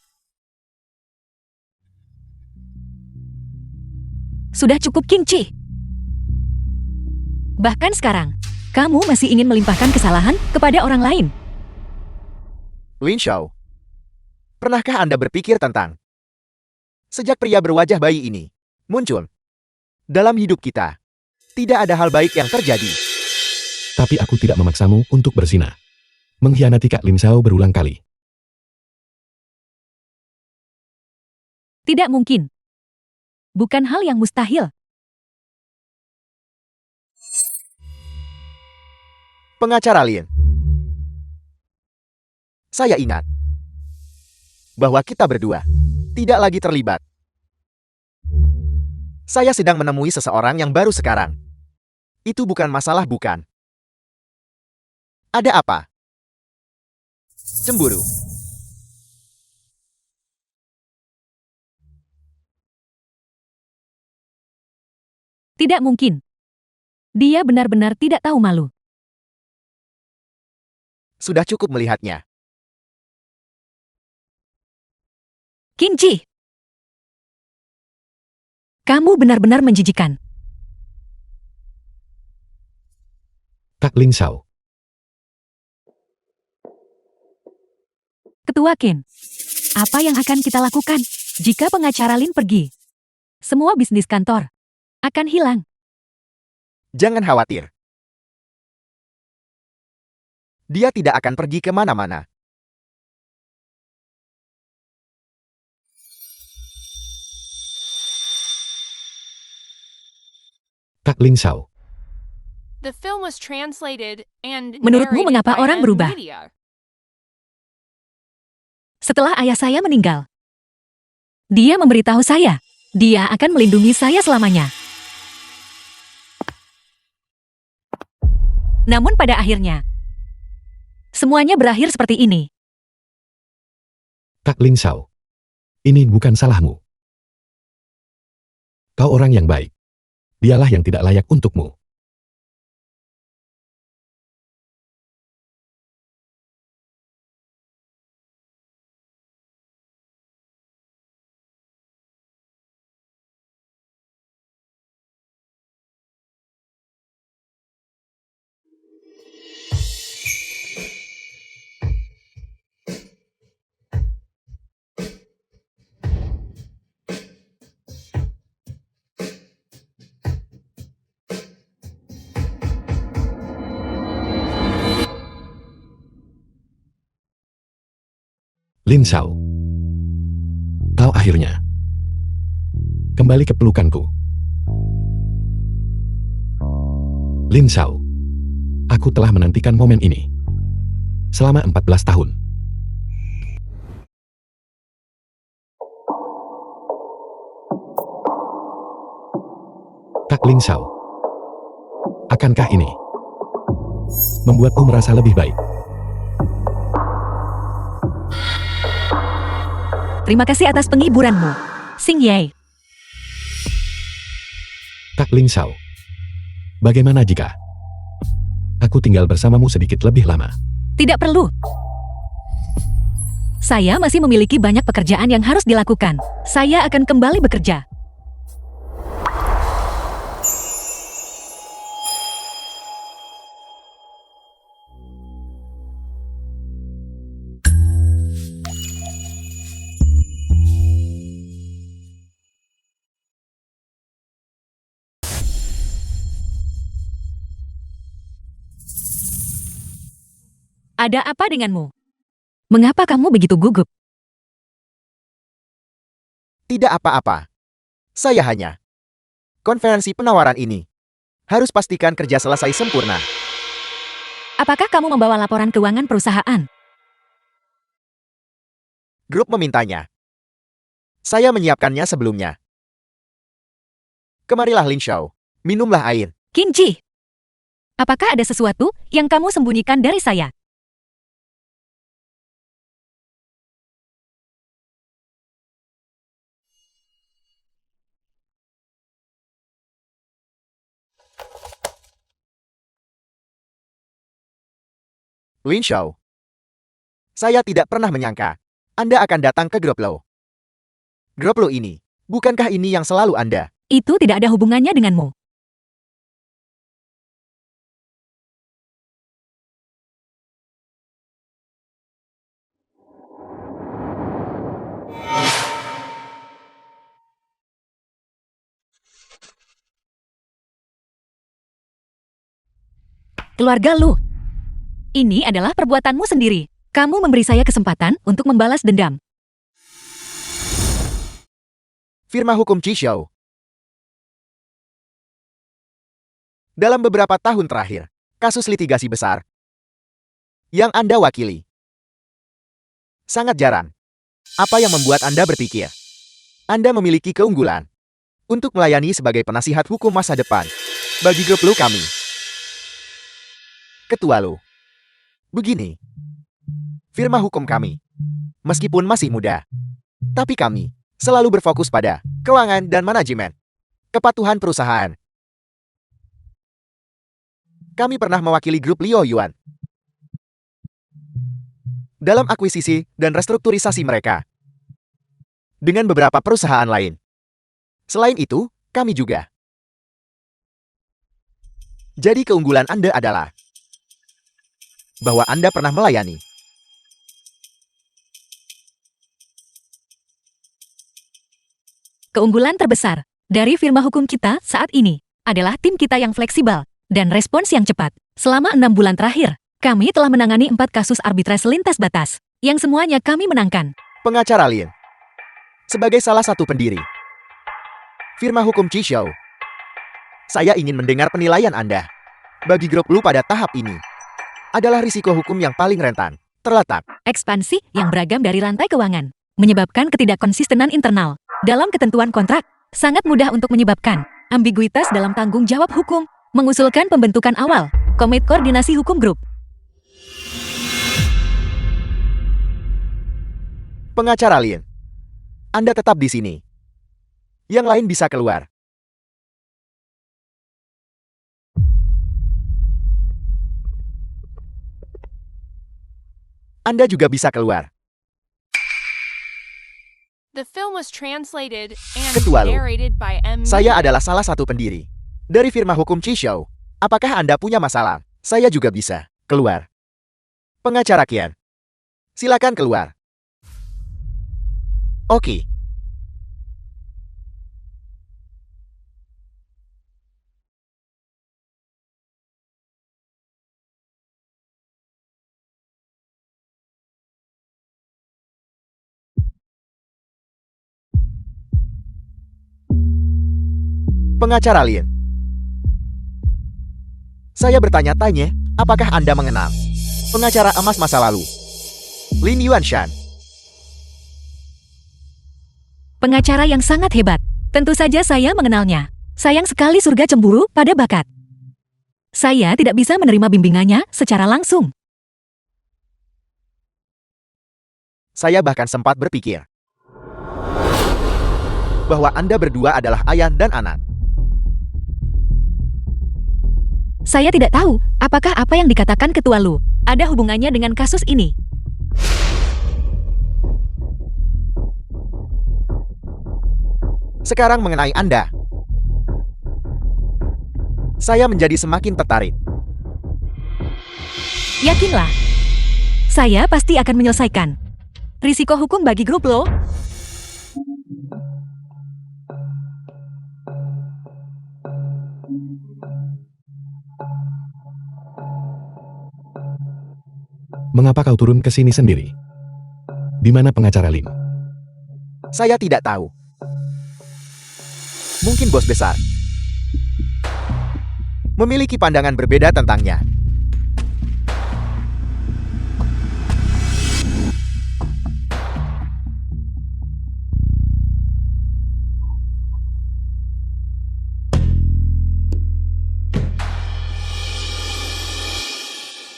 B: sudah cukup Kinji. Bahkan sekarang, kamu masih ingin melimpahkan kesalahan kepada orang lain.
A: Lin Xiao, pernahkah Anda berpikir tentang sejak pria berwajah bayi ini muncul dalam hidup kita, tidak ada hal baik yang terjadi.
C: Tapi aku tidak memaksamu untuk berzina. Mengkhianati Kak Lin Xiao berulang kali.
B: Tidak mungkin. Bukan hal yang mustahil.
A: Pengacara Lin, saya ingat bahwa kita berdua tidak lagi terlibat Saya sedang menemui seseorang yang baru sekarang. Itu bukan masalah, bukan? Ada apa? Cemburu.
B: Tidak mungkin. Dia benar-benar tidak tahu malu.
A: Sudah cukup melihatnya.
B: Qin Ji, kamu benar-benar menjijikan.
C: Tak Ling Xiao.
B: Ketua Qin, apa yang akan kita lakukan jika pengacara Lin pergi? Semua bisnis kantor akan hilang.
A: Jangan khawatir. Dia tidak akan pergi kemana-mana.
C: Tak Ling Xiao.
D: The film was translated and
B: Menurutmu
D: narrated
B: mengapa
D: by
B: orang
D: M
B: berubah?
D: Media.
B: Setelah ayah saya meninggal, dia memberitahu saya, dia akan melindungi saya selamanya. Namun pada akhirnya, semuanya berakhir seperti ini.
C: Tak Ling Xiao. Ini bukan salahmu. Kau orang yang baik. Dialah yang tidak layak untukmu. Lin Xiao. Kau akhirnya kembali ke pelukanku. Lin Xiao. Aku telah menantikan momen ini selama 14 tahun. Tak Ling Xiao. Akankah ini membuatku merasa lebih baik?
B: Terima kasih atas penghiburanmu, Xing Ye.
C: Tak Ling Xiao. Bagaimana jika aku tinggal bersamamu sedikit lebih lama?
B: Tidak perlu. Saya masih memiliki banyak pekerjaan yang harus dilakukan. Saya akan kembali bekerja. Ada apa denganmu? Mengapa kamu begitu gugup?
A: Tidak apa-apa. Saya hanya. Konferensi penawaran ini. Harus pastikan kerja selesai sempurna.
B: Apakah kamu membawa laporan keuangan perusahaan?
A: Grup memintanya. Saya menyiapkannya sebelumnya. Kemarilah Lin Xiao. Minumlah air.
B: Qin Ji, apakah ada sesuatu yang kamu sembunyikan dari saya?
A: Lin Xiao. Saya tidak pernah menyangka Anda akan datang ke grup Lo. Grup Lo ini, bukankah ini yang selalu Anda?
B: Itu tidak ada hubungannya denganmu. Keluarga Lu. Ini adalah perbuatanmu sendiri. Kamu memberi saya kesempatan untuk membalas dendam.
A: Firma hukum Qi Xiao. Dalam beberapa tahun terakhir, kasus litigasi besar yang Anda wakili sangat jarang. Apa yang membuat Anda berpikir Anda memiliki keunggulan? untuk melayani sebagai penasihat hukum masa depan bagi grup lo kami. Ketua lo. Begini, firma hukum kami, meskipun masih muda, tapi kami selalu berfokus pada keuangan dan manajemen kepatuhan perusahaan. Kami pernah mewakili grup Liu Yuan dalam akuisisi dan restrukturisasi mereka dengan beberapa perusahaan lain. Selain itu, kami juga. Jadi keunggulan Anda adalah bahwa Anda pernah melayani.
B: Keunggulan terbesar dari firma hukum kita saat ini adalah tim kita yang fleksibel dan respons yang cepat. Selama 6 bulan terakhir, kami telah menangani 4 kasus arbitrase lintas batas, yang semuanya kami menangkan.
A: Pengacara Lin, sebagai salah satu pendiri firma hukum Chishow, saya ingin mendengar penilaian Anda bagi grup Lu pada tahap ini. Adalah risiko hukum yang paling rentan, terletak
B: Ekspansi yang beragam dari rantai keuangan menyebabkan ketidakkonsistenan internal dalam ketentuan kontrak, sangat mudah untuk menyebabkan ambiguitas dalam tanggung jawab hukum, mengusulkan pembentukan awal komite koordinasi hukum grup.
A: pengacara Lin. Anda tetap di sini. Yang lain bisa keluar. Anda juga bisa keluar.
D: The film was translated and
A: Ketua Lu.
D: narrated by M.
A: Saya adalah salah satu pendiri dari firma hukum Chishow. Apakah Anda punya masalah? Saya juga bisa keluar. Pengacara Kian, silakan keluar. Oke. Pengacara Lin. Saya bertanya-tanya, apakah Anda mengenal pengacara emas masa lalu, Lin Yuanshan?
B: Pengacara yang sangat hebat. Tentu saja saya mengenalnya. Sayang sekali surga cemburu pada bakat. Saya tidak bisa menerima bimbingannya secara langsung.
A: Saya bahkan sempat berpikir bahwa Anda berdua adalah ayah dan anak.
B: Saya tidak tahu apakah apa yang dikatakan Ketua Lu ada hubungannya dengan kasus ini.
A: Sekarang mengenai Anda, saya menjadi semakin tertarik.
B: Yakinlah, saya pasti akan menyelesaikan risiko hukum bagi grup lo.
C: Mengapa kau turun ke sini sendiri? Di mana pengacara Lin?
A: Saya tidak tahu. Mungkin bos besar memiliki pandangan berbeda tentangnya.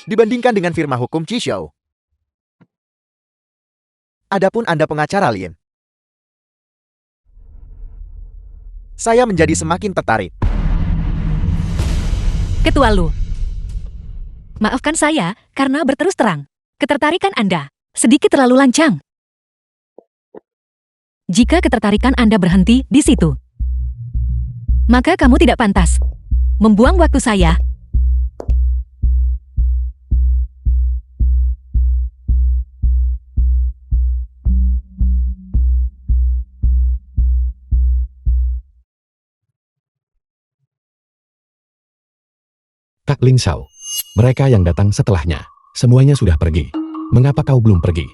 A: Dibandingkan dengan firma hukum Chishow. Adapun Anda pengacara Lin, saya menjadi semakin tertarik.
B: Ketua Lu, maafkan saya karena berterus terang, ketertarikan Anda sedikit terlalu lancang. Jika ketertarikan Anda berhenti di situ, maka kamu tidak pantas membuang waktu saya.
C: Kak Ling Xiao. Mereka yang datang setelahnya, semuanya sudah pergi. Mengapa kau belum pergi?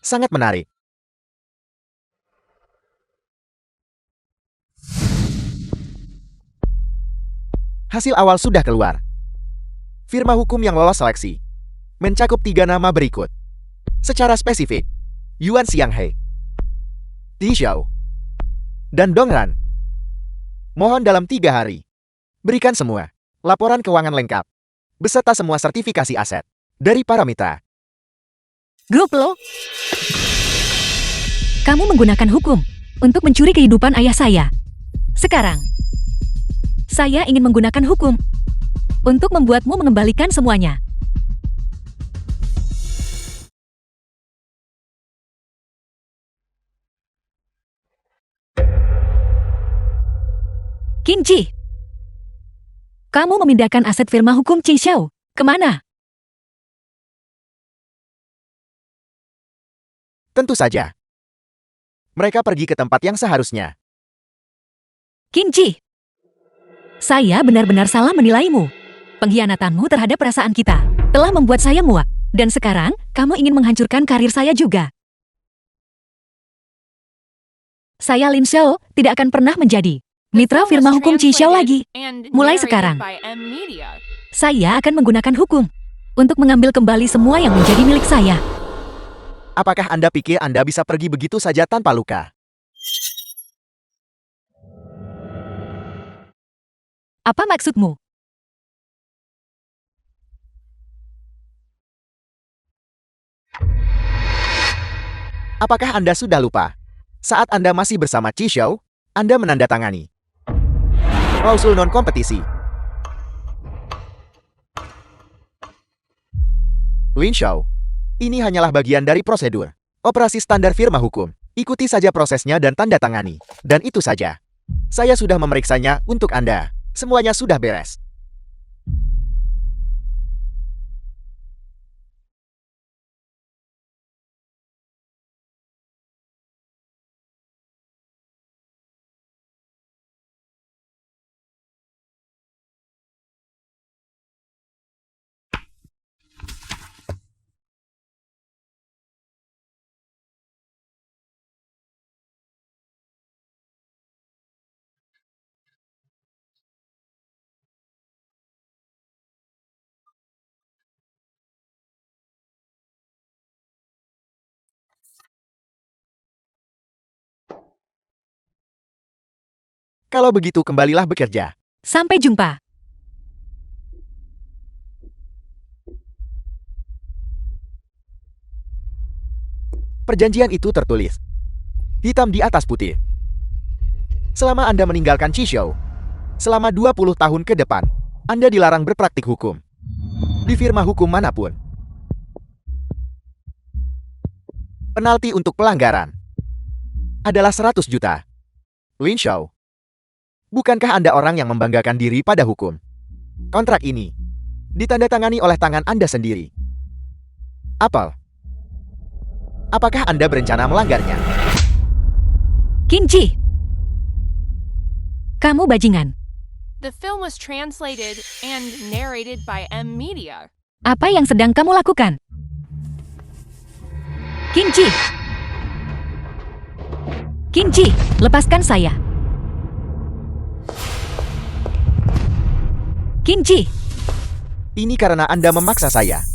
A: Sangat menarik. Hasil awal sudah keluar. Firma hukum yang lolos seleksi mencakup 3 nama berikut. Secara spesifik, Yuan Xianghe, Di Xiao, dan Dong Ran. Mohon dalam 3 hari, berikan semua laporan keuangan lengkap, beserta semua sertifikasi aset dari para mitra.
B: Grup lo. Kamu menggunakan hukum untuk mencuri kehidupan ayah saya. Sekarang, saya ingin menggunakan hukum untuk membuatmu mengembalikan semuanya. Qin Ji, kamu memindahkan aset firma hukum Qi Xiao kemana?
A: Tentu saja. Mereka pergi ke tempat yang seharusnya.
B: Qin Ji, saya benar-benar salah menilaimu. Pengkhianatanmu terhadap perasaan kita telah membuat saya muak. Dan sekarang, kamu ingin menghancurkan karir saya juga. Saya Lin Xiao tidak akan pernah menjadi mitra firma hukum Qi Xiao lagi. Mulai sekarang, saya akan menggunakan hukum untuk mengambil kembali semua yang menjadi milik saya.
A: Apakah Anda pikir Anda bisa pergi begitu saja tanpa luka?
B: Apa maksudmu?
A: Apakah Anda sudah lupa? Saat Anda masih bersama Qi Xiao, Anda menandatangani klausul non-kompetisi. Lin Xiao, ini hanyalah bagian dari prosedur operasi standar firma hukum. Ikuti saja prosesnya dan tanda tangani. Dan itu saja. Saya sudah memeriksanya untuk Anda. Semuanya sudah beres. Kalau begitu kembalilah bekerja.
B: Sampai jumpa.
A: Perjanjian itu tertulis hitam di atas putih. Selama Anda meninggalkan Qi Xiao, selama 20 tahun ke depan, Anda dilarang berpraktik hukum di firma hukum manapun. Penalti untuk pelanggaran adalah 100 juta. Lin Xiao, bukankah Anda orang yang membanggakan diri pada hukum? Kontrak ini ditandatangani oleh tangan Anda sendiri. Apakah Anda berencana melanggarnya?
B: Qin Ji, kamu bajingan.
D: The film was translated and narrated by M Media.
B: Apa yang sedang kamu lakukan? Qin Ji. Qin Ji, lepaskan saya. Qin Ji,
A: Ini karena Anda memaksa saya.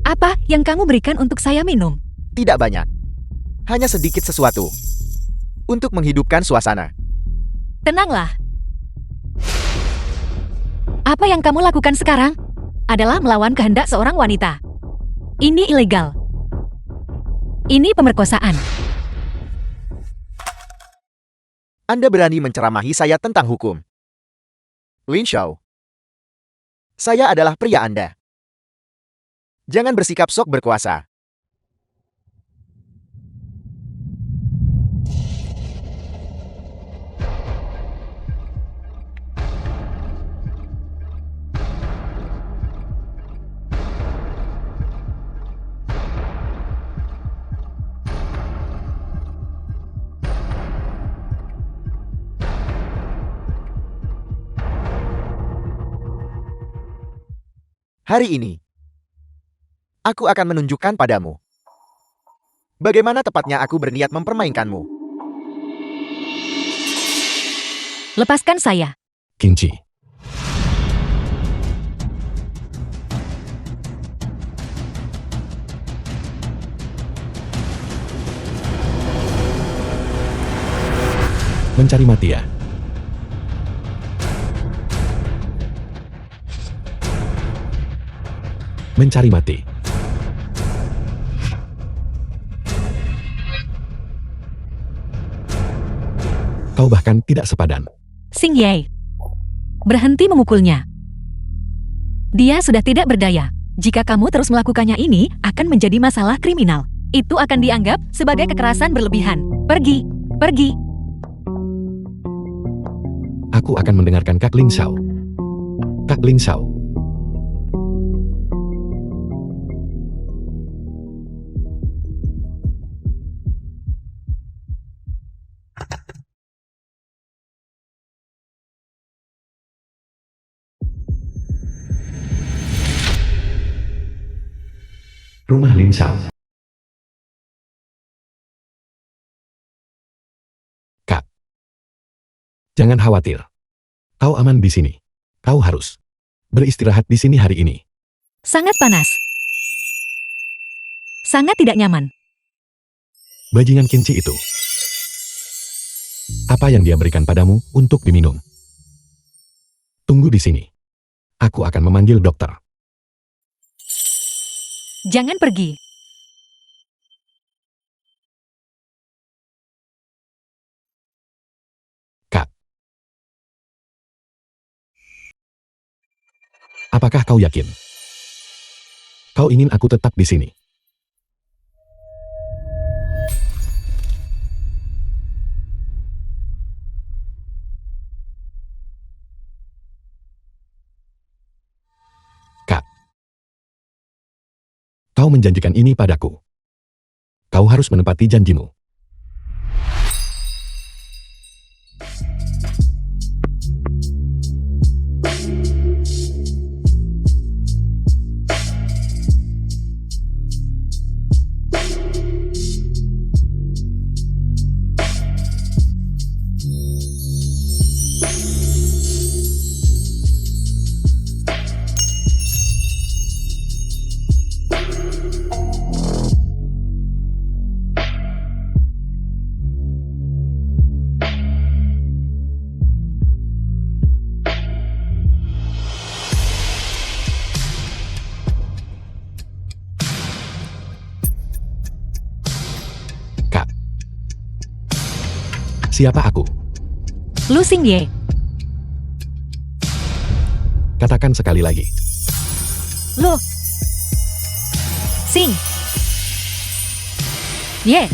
B: apa yang kamu berikan untuk saya minum?
A: Tidak banyak. Hanya sedikit sesuatu. Untuk menghidupkan suasana.
B: Tenanglah. Apa yang kamu lakukan sekarang adalah melawan kehendak seorang wanita. Ini ilegal. Ini pemerkosaan.
A: Anda berani menceramahi saya tentang hukum. Lin Xiao, saya adalah pria Anda. Jangan bersikap sok berkuasa. Hari ini, aku akan menunjukkan padamu bagaimana tepatnya aku berniat mempermainkanmu.
B: Lepaskan saya.
C: Kinci. Mencari mati ya. Mencari mati. Kau bahkan tidak sepadan.
B: Xing Ye. Berhenti memukulnya. Dia sudah tidak berdaya. Jika kamu terus melakukannya ini, akan menjadi masalah kriminal. Itu akan dianggap sebagai kekerasan berlebihan. Pergi, pergi.
C: Aku akan mendengarkan Kak Ling Xiao. Kak Ling Xiao. Rumah Lin Xiao. Kak. Jangan khawatir. Kau aman di sini. Kau harus beristirahat di sini hari ini.
B: Sangat panas. Sangat tidak nyaman.
C: Bajingan Kinci itu. Apa yang dia berikan padamu untuk diminum? Tunggu di sini. Aku akan memanggil dokter.
B: Jangan pergi.
C: Kak. Apakah kau yakin? Kau ingin aku tetap di sini? Kak. Kau menjanjikan ini padaku. Kau harus menepati janjimu. Kak. Siapa aku?
B: Lu Xing Ye.
C: Katakan sekali lagi.
B: Lu. Xing Ye.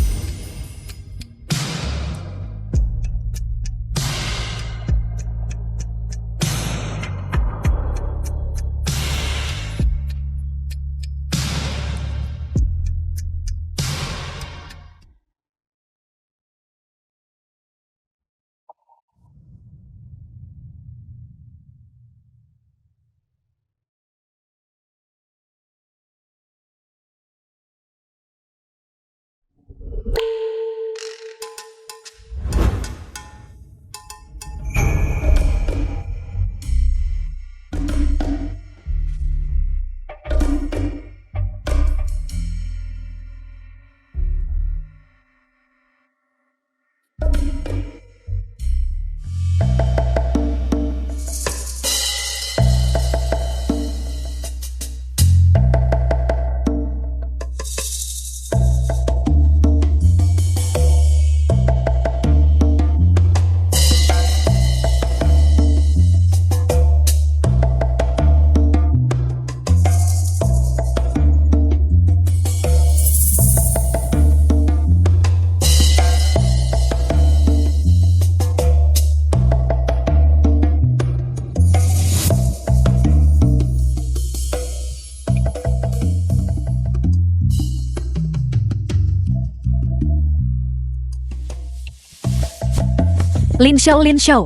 B: Lin Xiao.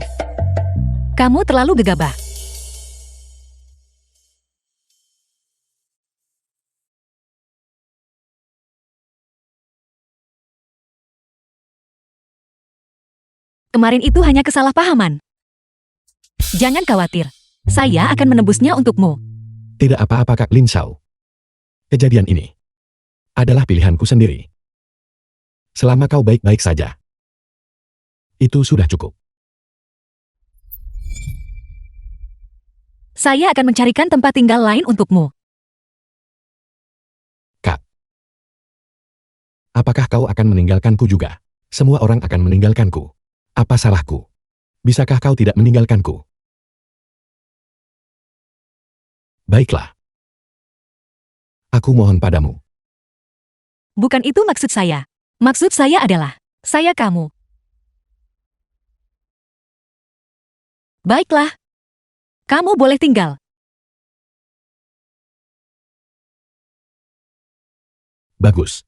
B: Kamu terlalu gegabah. Kemarin itu hanya kesalahpahaman. Jangan khawatir. Saya akan menebusnya untukmu.
C: Tidak apa-apa Kak Lin Xiao. Kejadian ini adalah pilihanku sendiri. Selama kau baik-baik saja, itu sudah cukup.
B: Saya akan mencarikan tempat tinggal lain untukmu.
C: Kak, apakah kau akan meninggalkanku juga? Semua orang akan meninggalkanku. Apa salahku? Bisakah kau tidak meninggalkanku? Baiklah. Aku mohon padamu.
B: Bukan itu maksud saya. Maksud saya adalah, saya kamu. Baiklah. Kamu boleh tinggal.
C: Bagus.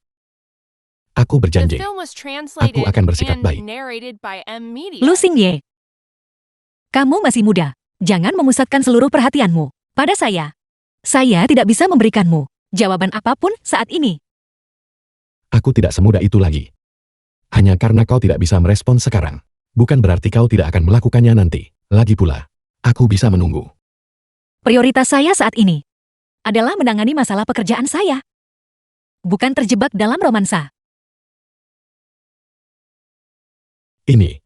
C: Aku
D: The
C: berjanji.
D: film was translated
C: Aku akan bersikap
D: and
C: baik.
D: narrated by M Media.
B: Lu Xingye. Kamu masih muda. Jangan memusatkan seluruh perhatianmu pada saya. Saya tidak bisa memberikanmu jawaban apapun saat ini.
C: Aku tidak semudah itu lagi. Hanya karena kau tidak bisa merespon sekarang, bukan berarti kau tidak akan melakukannya nanti. Lagi pula, aku bisa menunggu.
B: Prioritas saya saat ini adalah menangani masalah pekerjaan saya. Bukan terjebak dalam romansa.
C: Ini.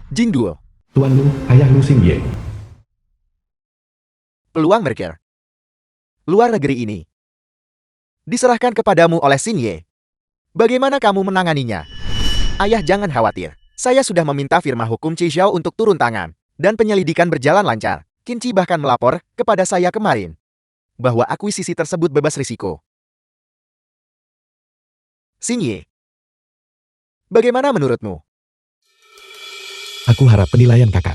A: Jingduo,
C: Tuan Lu, Ayah Lu Xingye.
A: peluang merger. Luar negeri ini diserahkan kepadamu oleh Xingye. Bagaimana kamu menanganinya? Ayah jangan khawatir. Saya sudah meminta firma hukum Xiao untuk turun tangan. Dan penyelidikan berjalan lancar. Qinci bahkan melapor kepada saya kemarin bahwa akuisisi tersebut bebas risiko. Xingye, bagaimana menurutmu?
C: Aku harap penilaian kakak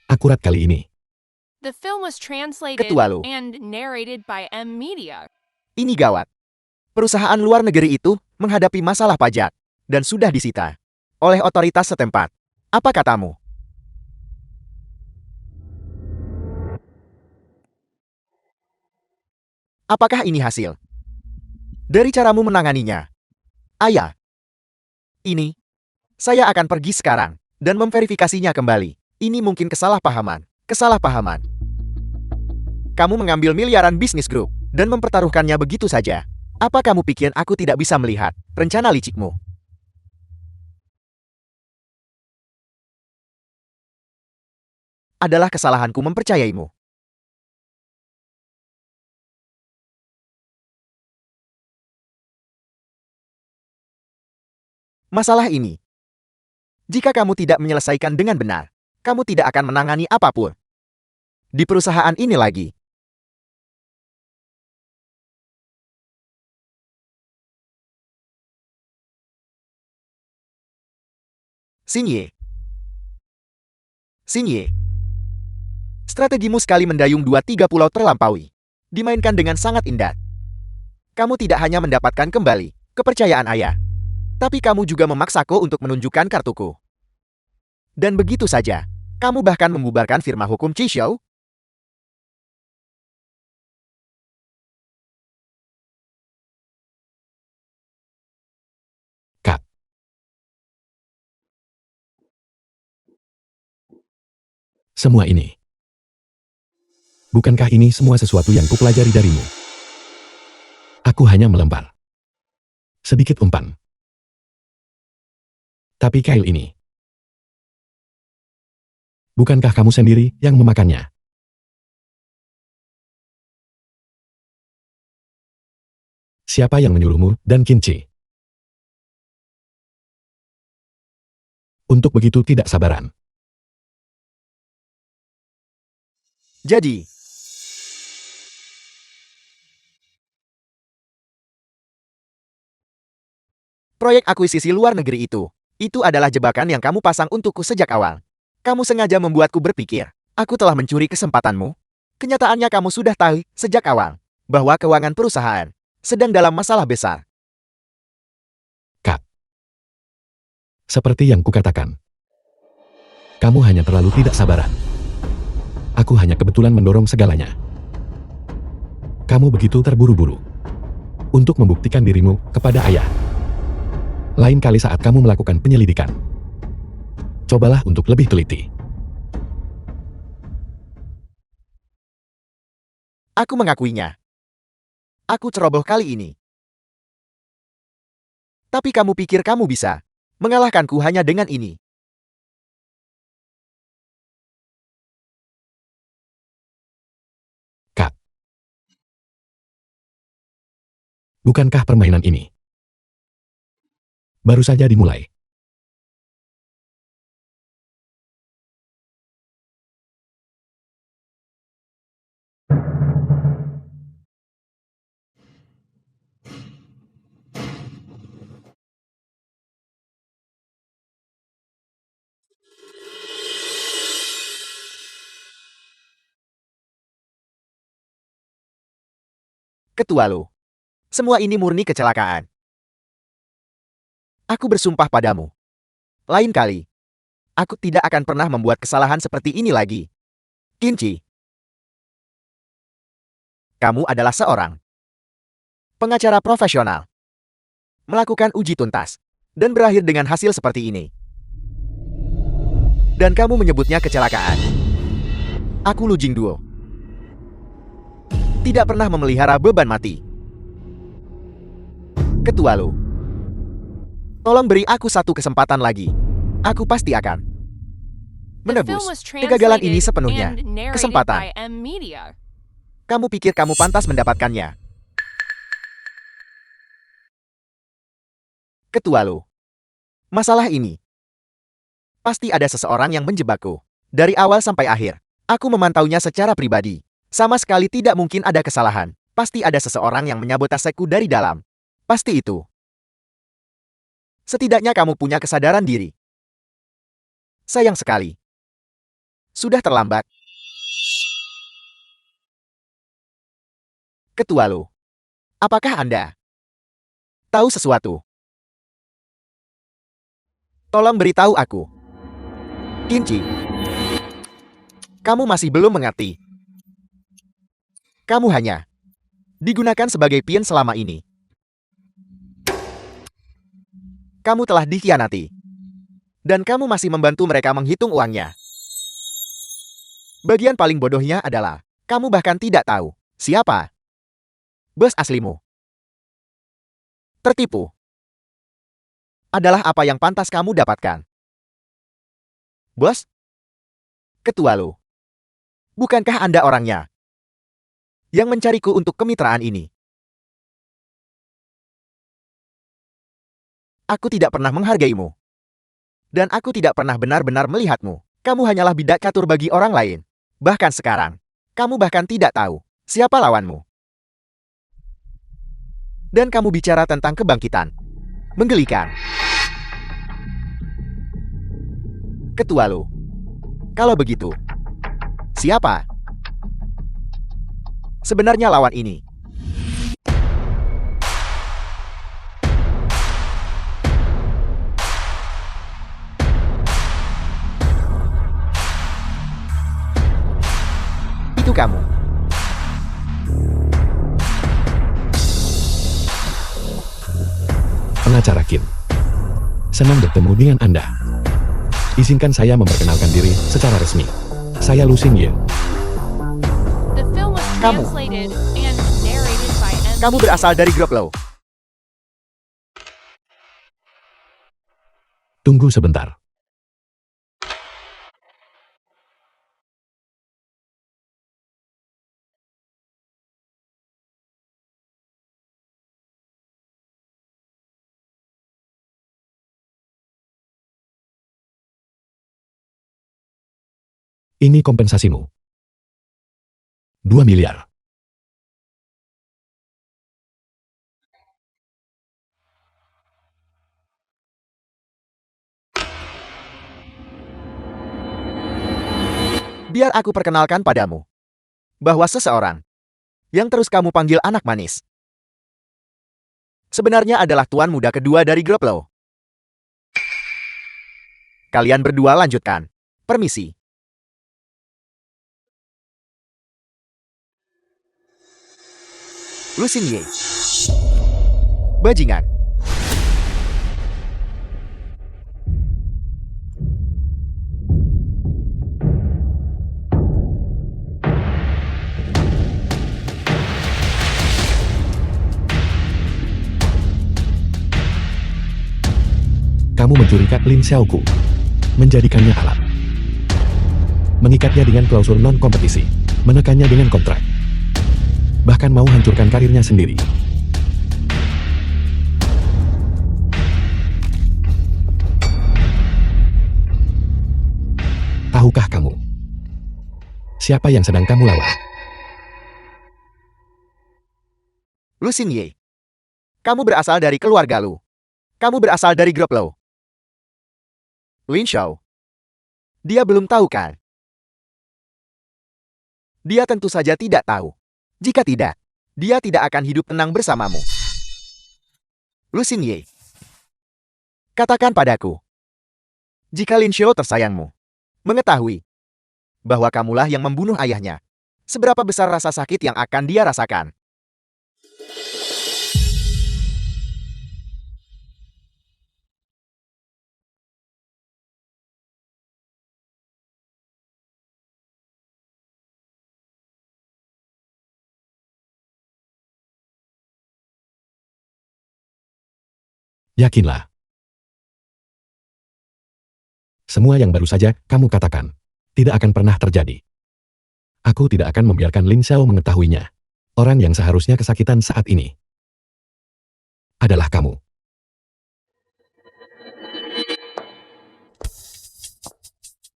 C: akurat kali ini.
D: The film was translated
A: Ketua Lu.
D: and narrated by M Media.
A: Ini gawat. Perusahaan luar negeri itu menghadapi masalah pajak dan sudah disita oleh otoritas setempat. Apa katamu? Apakah ini hasil dari caramu menanganinya? Ayah, ini saya akan pergi sekarang dan memverifikasinya kembali. Ini mungkin kesalahpahaman. Kesalahpahaman. Kamu mengambil miliaran bisnis grup dan mempertaruhkannya begitu saja. Apa kamu pikir aku tidak bisa melihat rencana licikmu? Adalah kesalahanku mempercayaimu. Masalah ini, jika kamu tidak menyelesaikan dengan benar, kamu tidak akan menangani apapun di perusahaan ini lagi. Xingye. Xingye. Strategimu sekali mendayung 2-3 pulau terlampaui. Dimainkan dengan sangat indah. Kamu tidak hanya mendapatkan kembali kepercayaan ayah, tapi kamu juga memaksaku untuk menunjukkan kartuku. Dan begitu saja, kamu bahkan membubarkan firma hukum Xiao.
C: Kak, semua ini. Bukankah ini semua sesuatu yang kupelajari darimu? Aku hanya melempar sedikit umpan. Tapi kail ini, bukankah kamu sendiri yang memakannya? Siapa yang menyuruhmu dan Qinci untuk begitu tidak sabaran?
A: Jadi, proyek akuisisi luar negeri itu adalah jebakan yang kamu pasang untukku sejak awal. Kamu sengaja membuatku berpikir, aku telah mencuri kesempatanmu. Kenyataannya kamu sudah tahu sejak awal bahwa keuangan perusahaan sedang dalam masalah besar.
C: Kak, seperti yang kukatakan, kamu hanya terlalu tidak sabaran. Aku hanya kebetulan mendorong segalanya. Kamu begitu terburu-buru untuk membuktikan dirimu kepada ayah. Lain kali saat kamu melakukan penyelidikan, cobalah untuk lebih teliti.
A: Aku mengakuinya. Aku ceroboh kali ini. Tapi kamu pikir kamu bisa mengalahkanku hanya dengan ini?
C: Kak, bukankah permainan ini baru saja dimulai?
A: Ketua Lu, semua ini murni kecelakaan. Aku bersumpah padamu. Lain kali, aku tidak akan pernah membuat kesalahan seperti ini lagi. Kinci, kamu adalah seorang pengacara profesional. Melakukan uji tuntas, dan berakhir dengan hasil seperti ini. Dan kamu menyebutnya kecelakaan. Aku Lu Jingduo tidak pernah memelihara beban mati. Ketua Lu, tolong beri aku satu kesempatan lagi. Aku pasti akan
D: The film
A: menebus
D: was
A: kegagalan ini
D: translated
A: sepenuhnya.
D: and narrated
A: Kesempatan.
D: by M Media.
A: Kamu pikir kamu pantas mendapatkannya? Ketua Lu, masalah ini pasti ada seseorang yang menjebakku. Dari awal sampai akhir, aku memantaunya secara pribadi. Sama sekali tidak mungkin ada kesalahan. Pasti ada seseorang yang menyabotaseku dari dalam. Pasti itu. Setidaknya kamu punya kesadaran diri. Sayang sekali. Sudah terlambat. Ketua Lu, apakah Anda tahu sesuatu? Tolong beritahu aku. Kinci, kamu masih belum mengerti. Kamu hanya digunakan sebagai pion selama ini. Kamu telah dikhianati. Dan kamu masih membantu mereka menghitung uangnya. Bagian paling bodohnya adalah, kamu bahkan tidak tahu siapa bos aslimu. Tertipu adalah apa yang pantas kamu dapatkan. Bos? Ketua Lu, bukankah Anda orangnya yang mencariku untuk kemitraan ini? Aku tidak pernah menghargaimu. Dan aku tidak pernah benar-benar melihatmu. Kamu hanyalah bidak catur bagi orang lain. Bahkan sekarang, kamu bahkan tidak tahu siapa lawanmu. Dan kamu bicara tentang kebangkitan. Menggelikan. Ketua Lu, kalau begitu, siapa sebenarnya lawan ini? Itu kamu.
C: Pengacara Qin, senang bertemu dengan Anda. Izinkan saya memperkenalkan diri secara resmi. Saya Lu Xingyin.
D: The film was
A: Kamu.
D: translated and narrated by M
A: Kamu
D: Media.
A: berasal dari grup Lo.
C: Tunggu sebentar. Ini kompensasimu. 2 miliar.
A: Biar aku perkenalkan padamu bahwa seseorang yang terus kamu panggil anak manis sebenarnya adalah tuan muda kedua dari grup Lo. Kalian berdua lanjutkan. Permisi. Lu Xingye. Bajingan.
C: Kamu mencuri Kak Lin Xiaoku, menjadikannya alat, mengikatnya dengan klausul non-kompetisi, menekannya dengan kontrak, bahkan mau hancurkan karirnya sendiri. Tahukah kamu siapa yang sedang kamu lawan?
A: Lu Xingye. Kamu berasal dari keluarga Lu. Kamu berasal dari grup Lu. Lin Xiao. Dia belum tahu kan? Dia tentu saja tidak tahu. Jika tidak, dia tidak akan hidup tenang bersamamu. Lu Xingye. Katakan padaku. Jika Lin Xiao tersayangmu, mengetahui bahwa kamulah yang membunuh ayahnya, seberapa besar rasa sakit yang akan dia rasakan?
C: Yakinlah. Semua yang baru saja kamu katakan tidak akan pernah terjadi. Aku tidak akan membiarkan Lin Xiao mengetahuinya. Orang yang seharusnya kesakitan saat ini adalah kamu.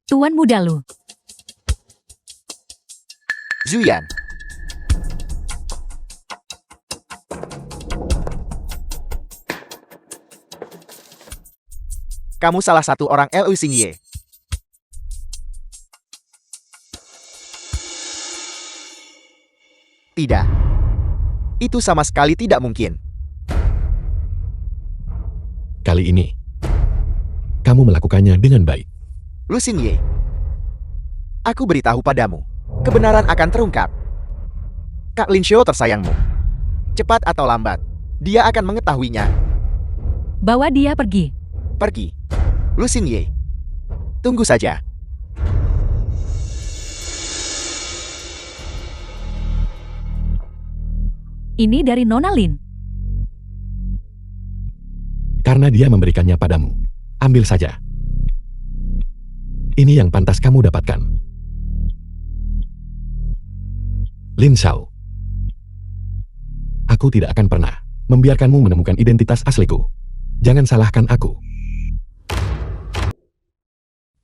B: Tuan muda Lu.
A: Zuyan. Kamu salah satu orang Lu Xingye. Tidak. Itu sama sekali tidak mungkin.
C: Kali ini, kamu melakukannya dengan baik.
A: Lu Xingye. Aku beritahu padamu, kebenaran akan terungkap. Kak Lin Xiao tersayangmu. Cepat atau lambat, dia akan mengetahuinya.
B: Bawa dia pergi.
A: Pergi. Lu Xingye. Tunggu saja.
B: Ini dari Nona Lin.
C: Karena dia memberikannya padamu. Ambil saja. Ini yang pantas kamu dapatkan. Lin Xiao. Aku tidak akan pernah membiarkanmu menemukan identitas asliku. Jangan salahkan aku.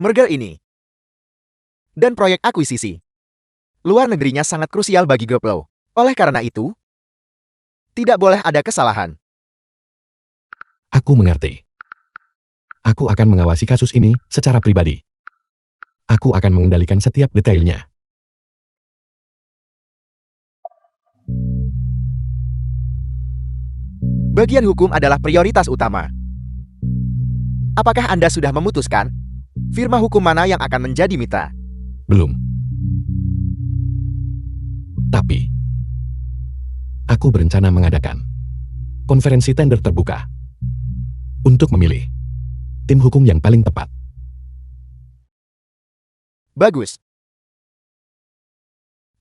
A: Merger ini dan proyek akuisisi luar negerinya sangat krusial bagi grup Lo. Oleh karena itu, tidak boleh ada kesalahan.
C: Aku mengerti. Aku akan mengawasi kasus ini secara pribadi. Aku akan mengendalikan setiap detailnya.
A: Bagian hukum adalah prioritas utama. Apakah Anda sudah memutuskan firma hukum mana yang akan menjadi mitra?
C: Belum. Tapi, aku berencana mengadakan konferensi tender terbuka untuk memilih tim hukum yang paling tepat.
A: Bagus.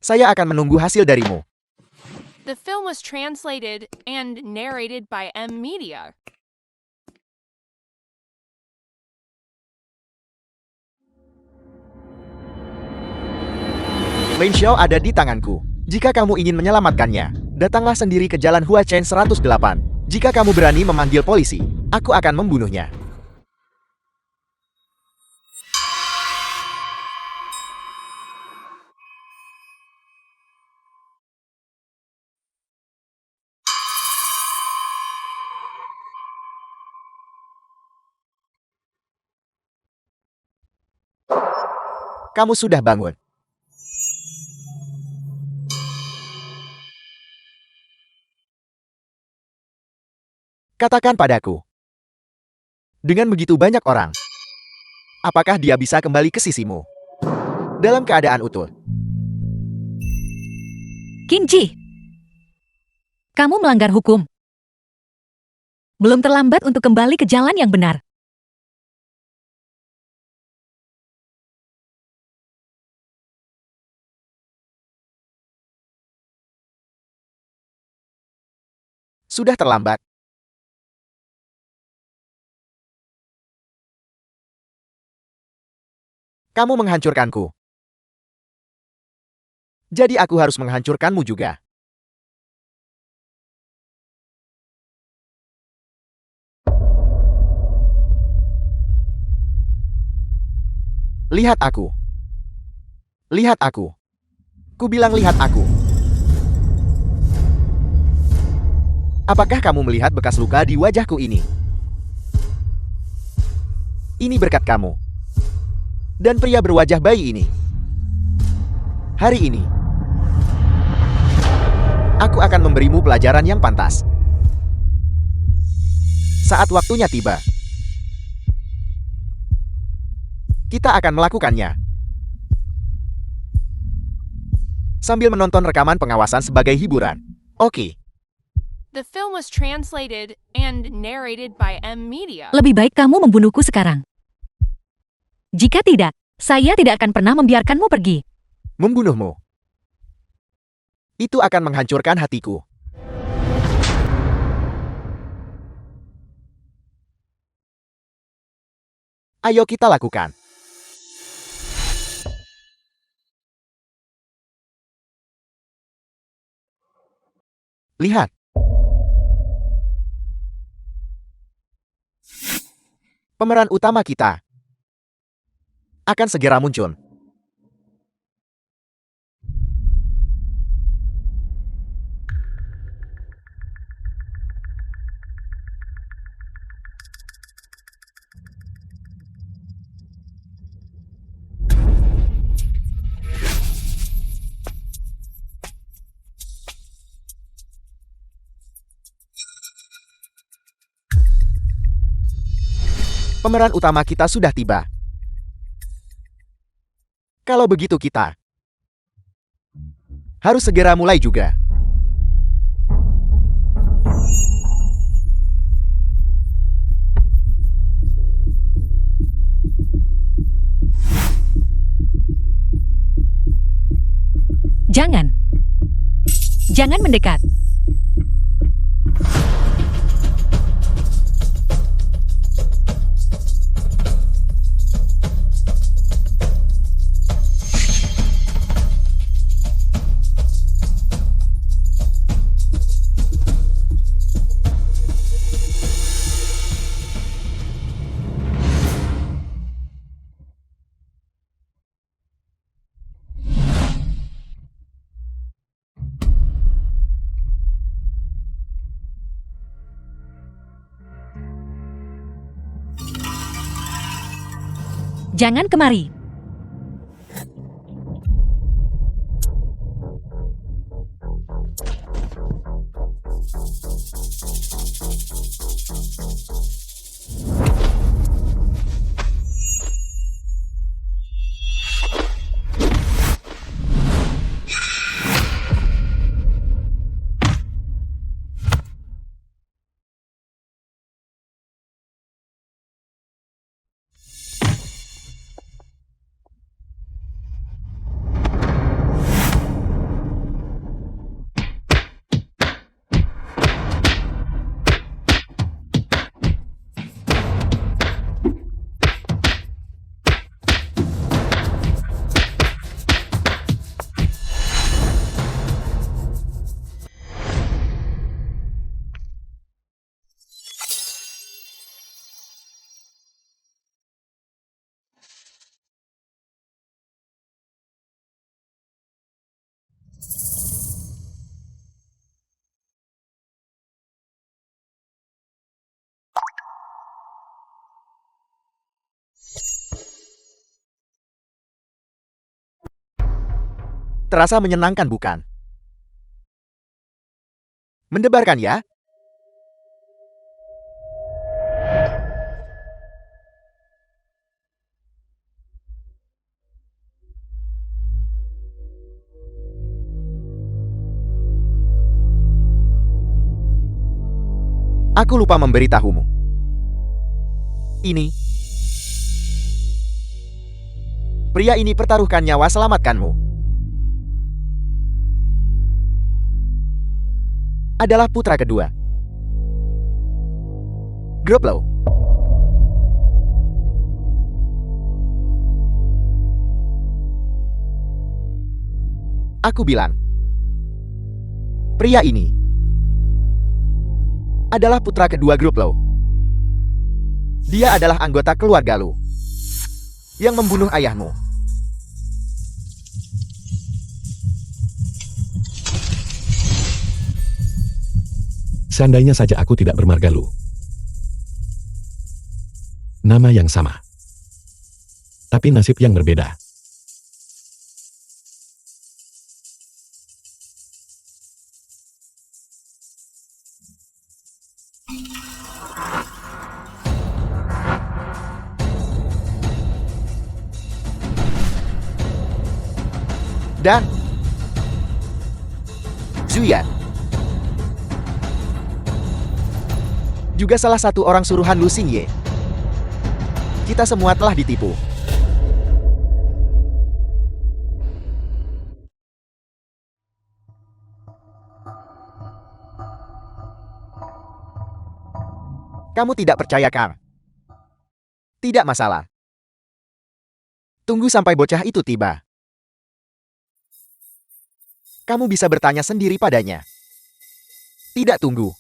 A: Saya akan menunggu hasil darimu.
D: The film was translated and narrated by M Media.
A: Lin Xiao ada di tanganku. Jika kamu ingin menyelamatkannya, datanglah sendiri ke Jalan Hua Chen 108. Jika kamu berani memanggil polisi, aku akan membunuhnya. Kamu sudah bangun. Katakan padaku. Dengan begitu banyak orang, apakah dia bisa kembali ke sisimu dalam keadaan utuh?
B: Qin Ji. Kamu melanggar hukum. Belum terlambat untuk kembali ke jalan yang benar.
A: Sudah terlambat. Kamu menghancurkanku. Jadi aku harus menghancurkanmu juga. Lihat aku. Lihat aku. Ku bilang lihat aku. Apakah kamu melihat bekas luka di wajahku ini? Ini berkat kamu. Dan pria berwajah bayi ini. Hari ini, aku akan memberimu pelajaran yang pantas. Saat waktunya tiba, kita akan melakukannya. Sambil menonton rekaman pengawasan sebagai hiburan. Oke.
D: The film was translated and narrated by M Media.
B: Lebih baik kamu membunuhku sekarang. Jika tidak, saya tidak akan pernah membiarkanmu pergi.
A: Membunuhmu. Itu akan menghancurkan hatiku. Ayo kita lakukan. Lihat. Pemeran utama kita akan segera muncul. Pemeran utama kita sudah tiba. Kalau begitu kita harus segera mulai juga.
B: Jangan. Jangan mendekat. Jangan kemari.
A: Terasa menyenangkan bukan? Mendebarkan ya? Aku lupa memberitahumu. Ini. Pria ini pertaruhkan nyawa selamatkanmu. Adalah putra kedua. Groplo. Aku bilang, pria ini adalah putra kedua Groplo. Dia adalah anggota keluarga lu yang membunuh ayahmu.
C: Seandainya saja aku tidak bermarga Lu. Nama yang sama. Tapi nasib yang berbeda.
A: Dan Zuyan juga salah satu orang suruhan Lu Xingye. Kita semua telah ditipu. Kamu tidak percaya, Kang? Tidak masalah. Tunggu sampai bocah itu tiba. Kamu bisa bertanya sendiri padanya. Tidak tunggu.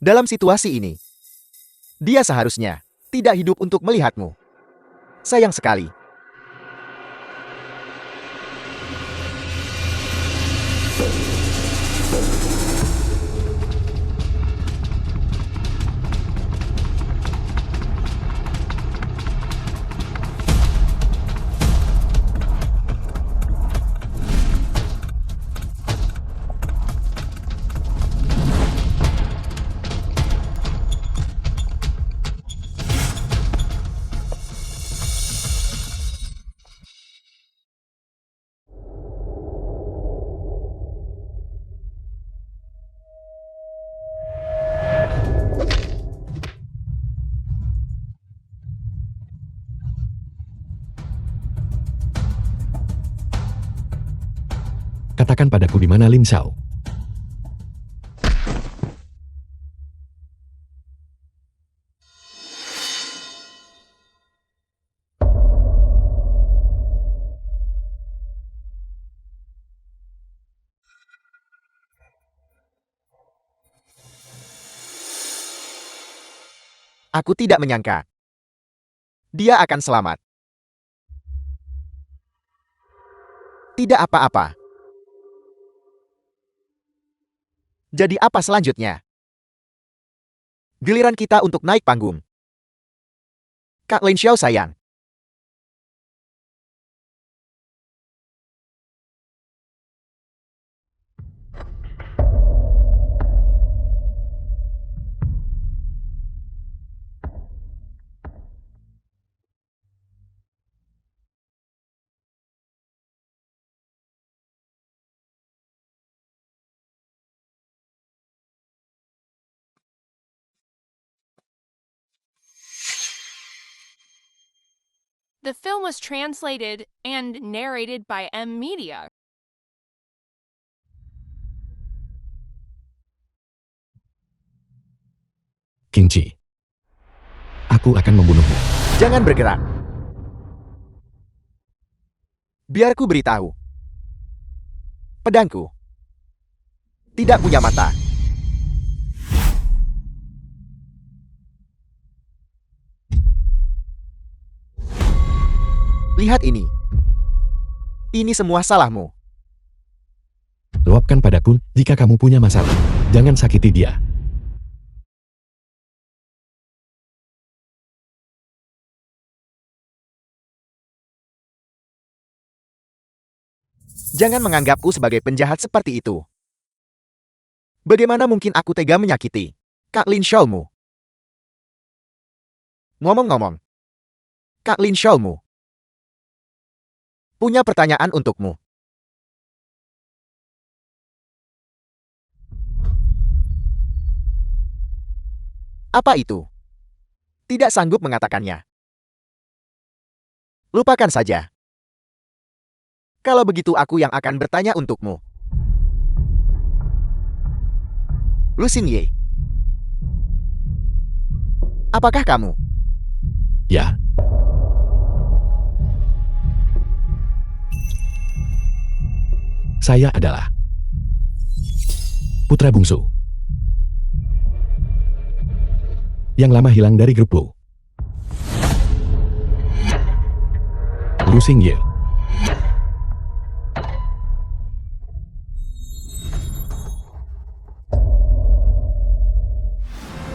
A: Dalam situasi ini, dia seharusnya tidak hidup untuk melihatmu. Sayang sekali.
C: Katakan padaku di mana Lin Xiao.
A: Aku tidak menyangka dia akan selamat. Tidak apa-apa. Jadi apa selanjutnya? Giliran kita untuk naik panggung. Kak Lin Xiao sayang.
D: The film was translated and narrated by M Media.
C: Qingji. Aku akan membunuhmu.
A: Jangan bergerak. Biar ku beritahu. Pedangku tidak punya mata. Lihat ini. Ini semua salahmu.
C: Luapkan padaku jika kamu punya masalah. Jangan sakiti dia.
A: Jangan menganggapku sebagai penjahat seperti itu. Bagaimana mungkin aku tega menyakiti Kak Lin Xiaomu? Ngomong-ngomong, Kak Lin Xiaomu punya pertanyaan untukmu. Apa itu? Tidak sanggup mengatakannya. Lupakan saja. Kalau begitu aku yang akan bertanya untukmu. Lu Xingye. Apakah kamu?
C: Ya. Saya adalah putra bungsu yang lama hilang dari grup Lu. Lu Xingye.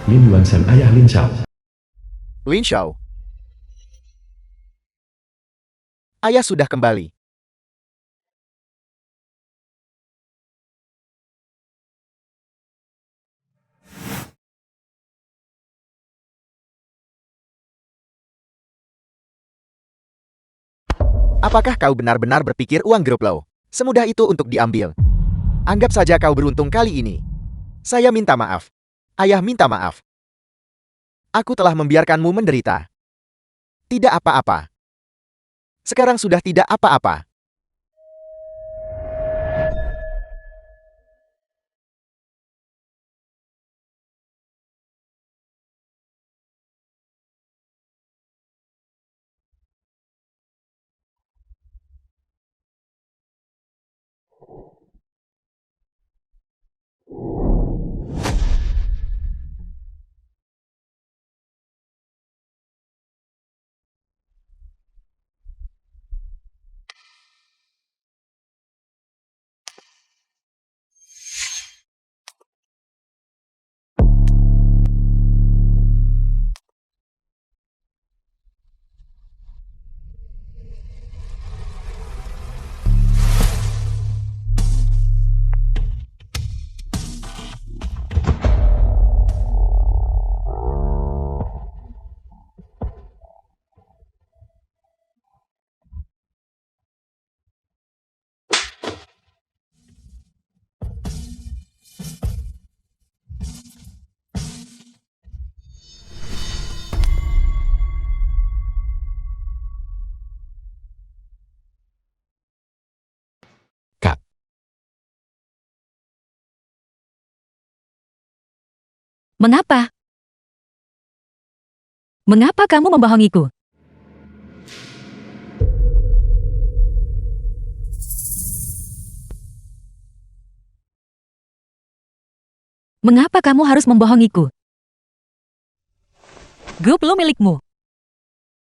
C: Lin Yuansen, ayah Lin Xiao.
A: Lin Xiao. Ayah sudah kembali. Apakah kau benar-benar berpikir uang grup Lo semudah itu untuk diambil? Anggap saja kau beruntung kali ini. Saya minta maaf. Ayah minta maaf. Aku telah membiarkanmu menderita. Tidak apa-apa. Sekarang sudah tidak apa-apa.
C: Kak,
B: Mengapa? Mengapa kamu membohongiku? Mengapa kamu harus membohongiku? Grup Lu milikmu.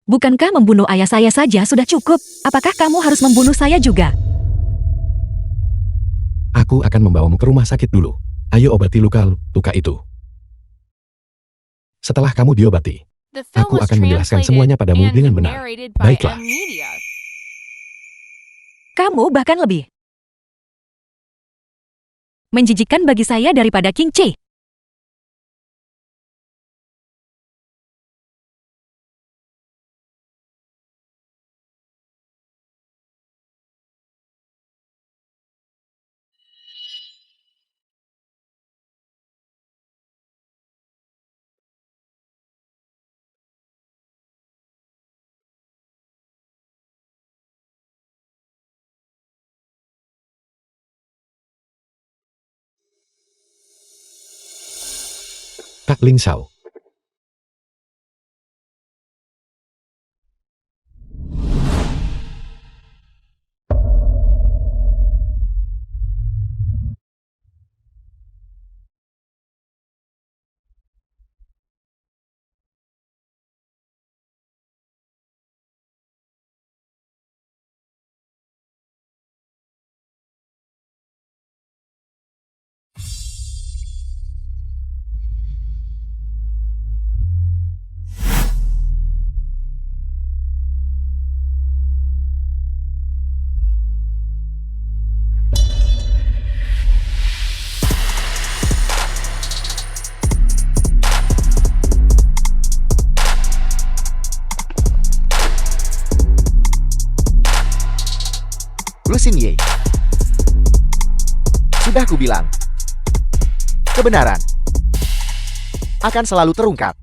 B: Bukankah membunuh ayah saya saja sudah cukup? Apakah kamu harus membunuh saya juga?
C: aku akan membawamu ke rumah sakit dulu. Ayo obati luka itu. Setelah kamu diobati,
D: The film
C: Aku
D: was
C: akan menjelaskan
D: translated
C: semuanya padamu
D: and
C: dengan benar.
D: narrated by
C: Baiklah.
D: M Media.
B: Kamu bahkan lebih menjijikkan bagi saya daripada King Che.
C: Kak Lin Xiao.
A: Lu Xingye. Sudah kubilang. Kebenaran. akan selalu terungkap.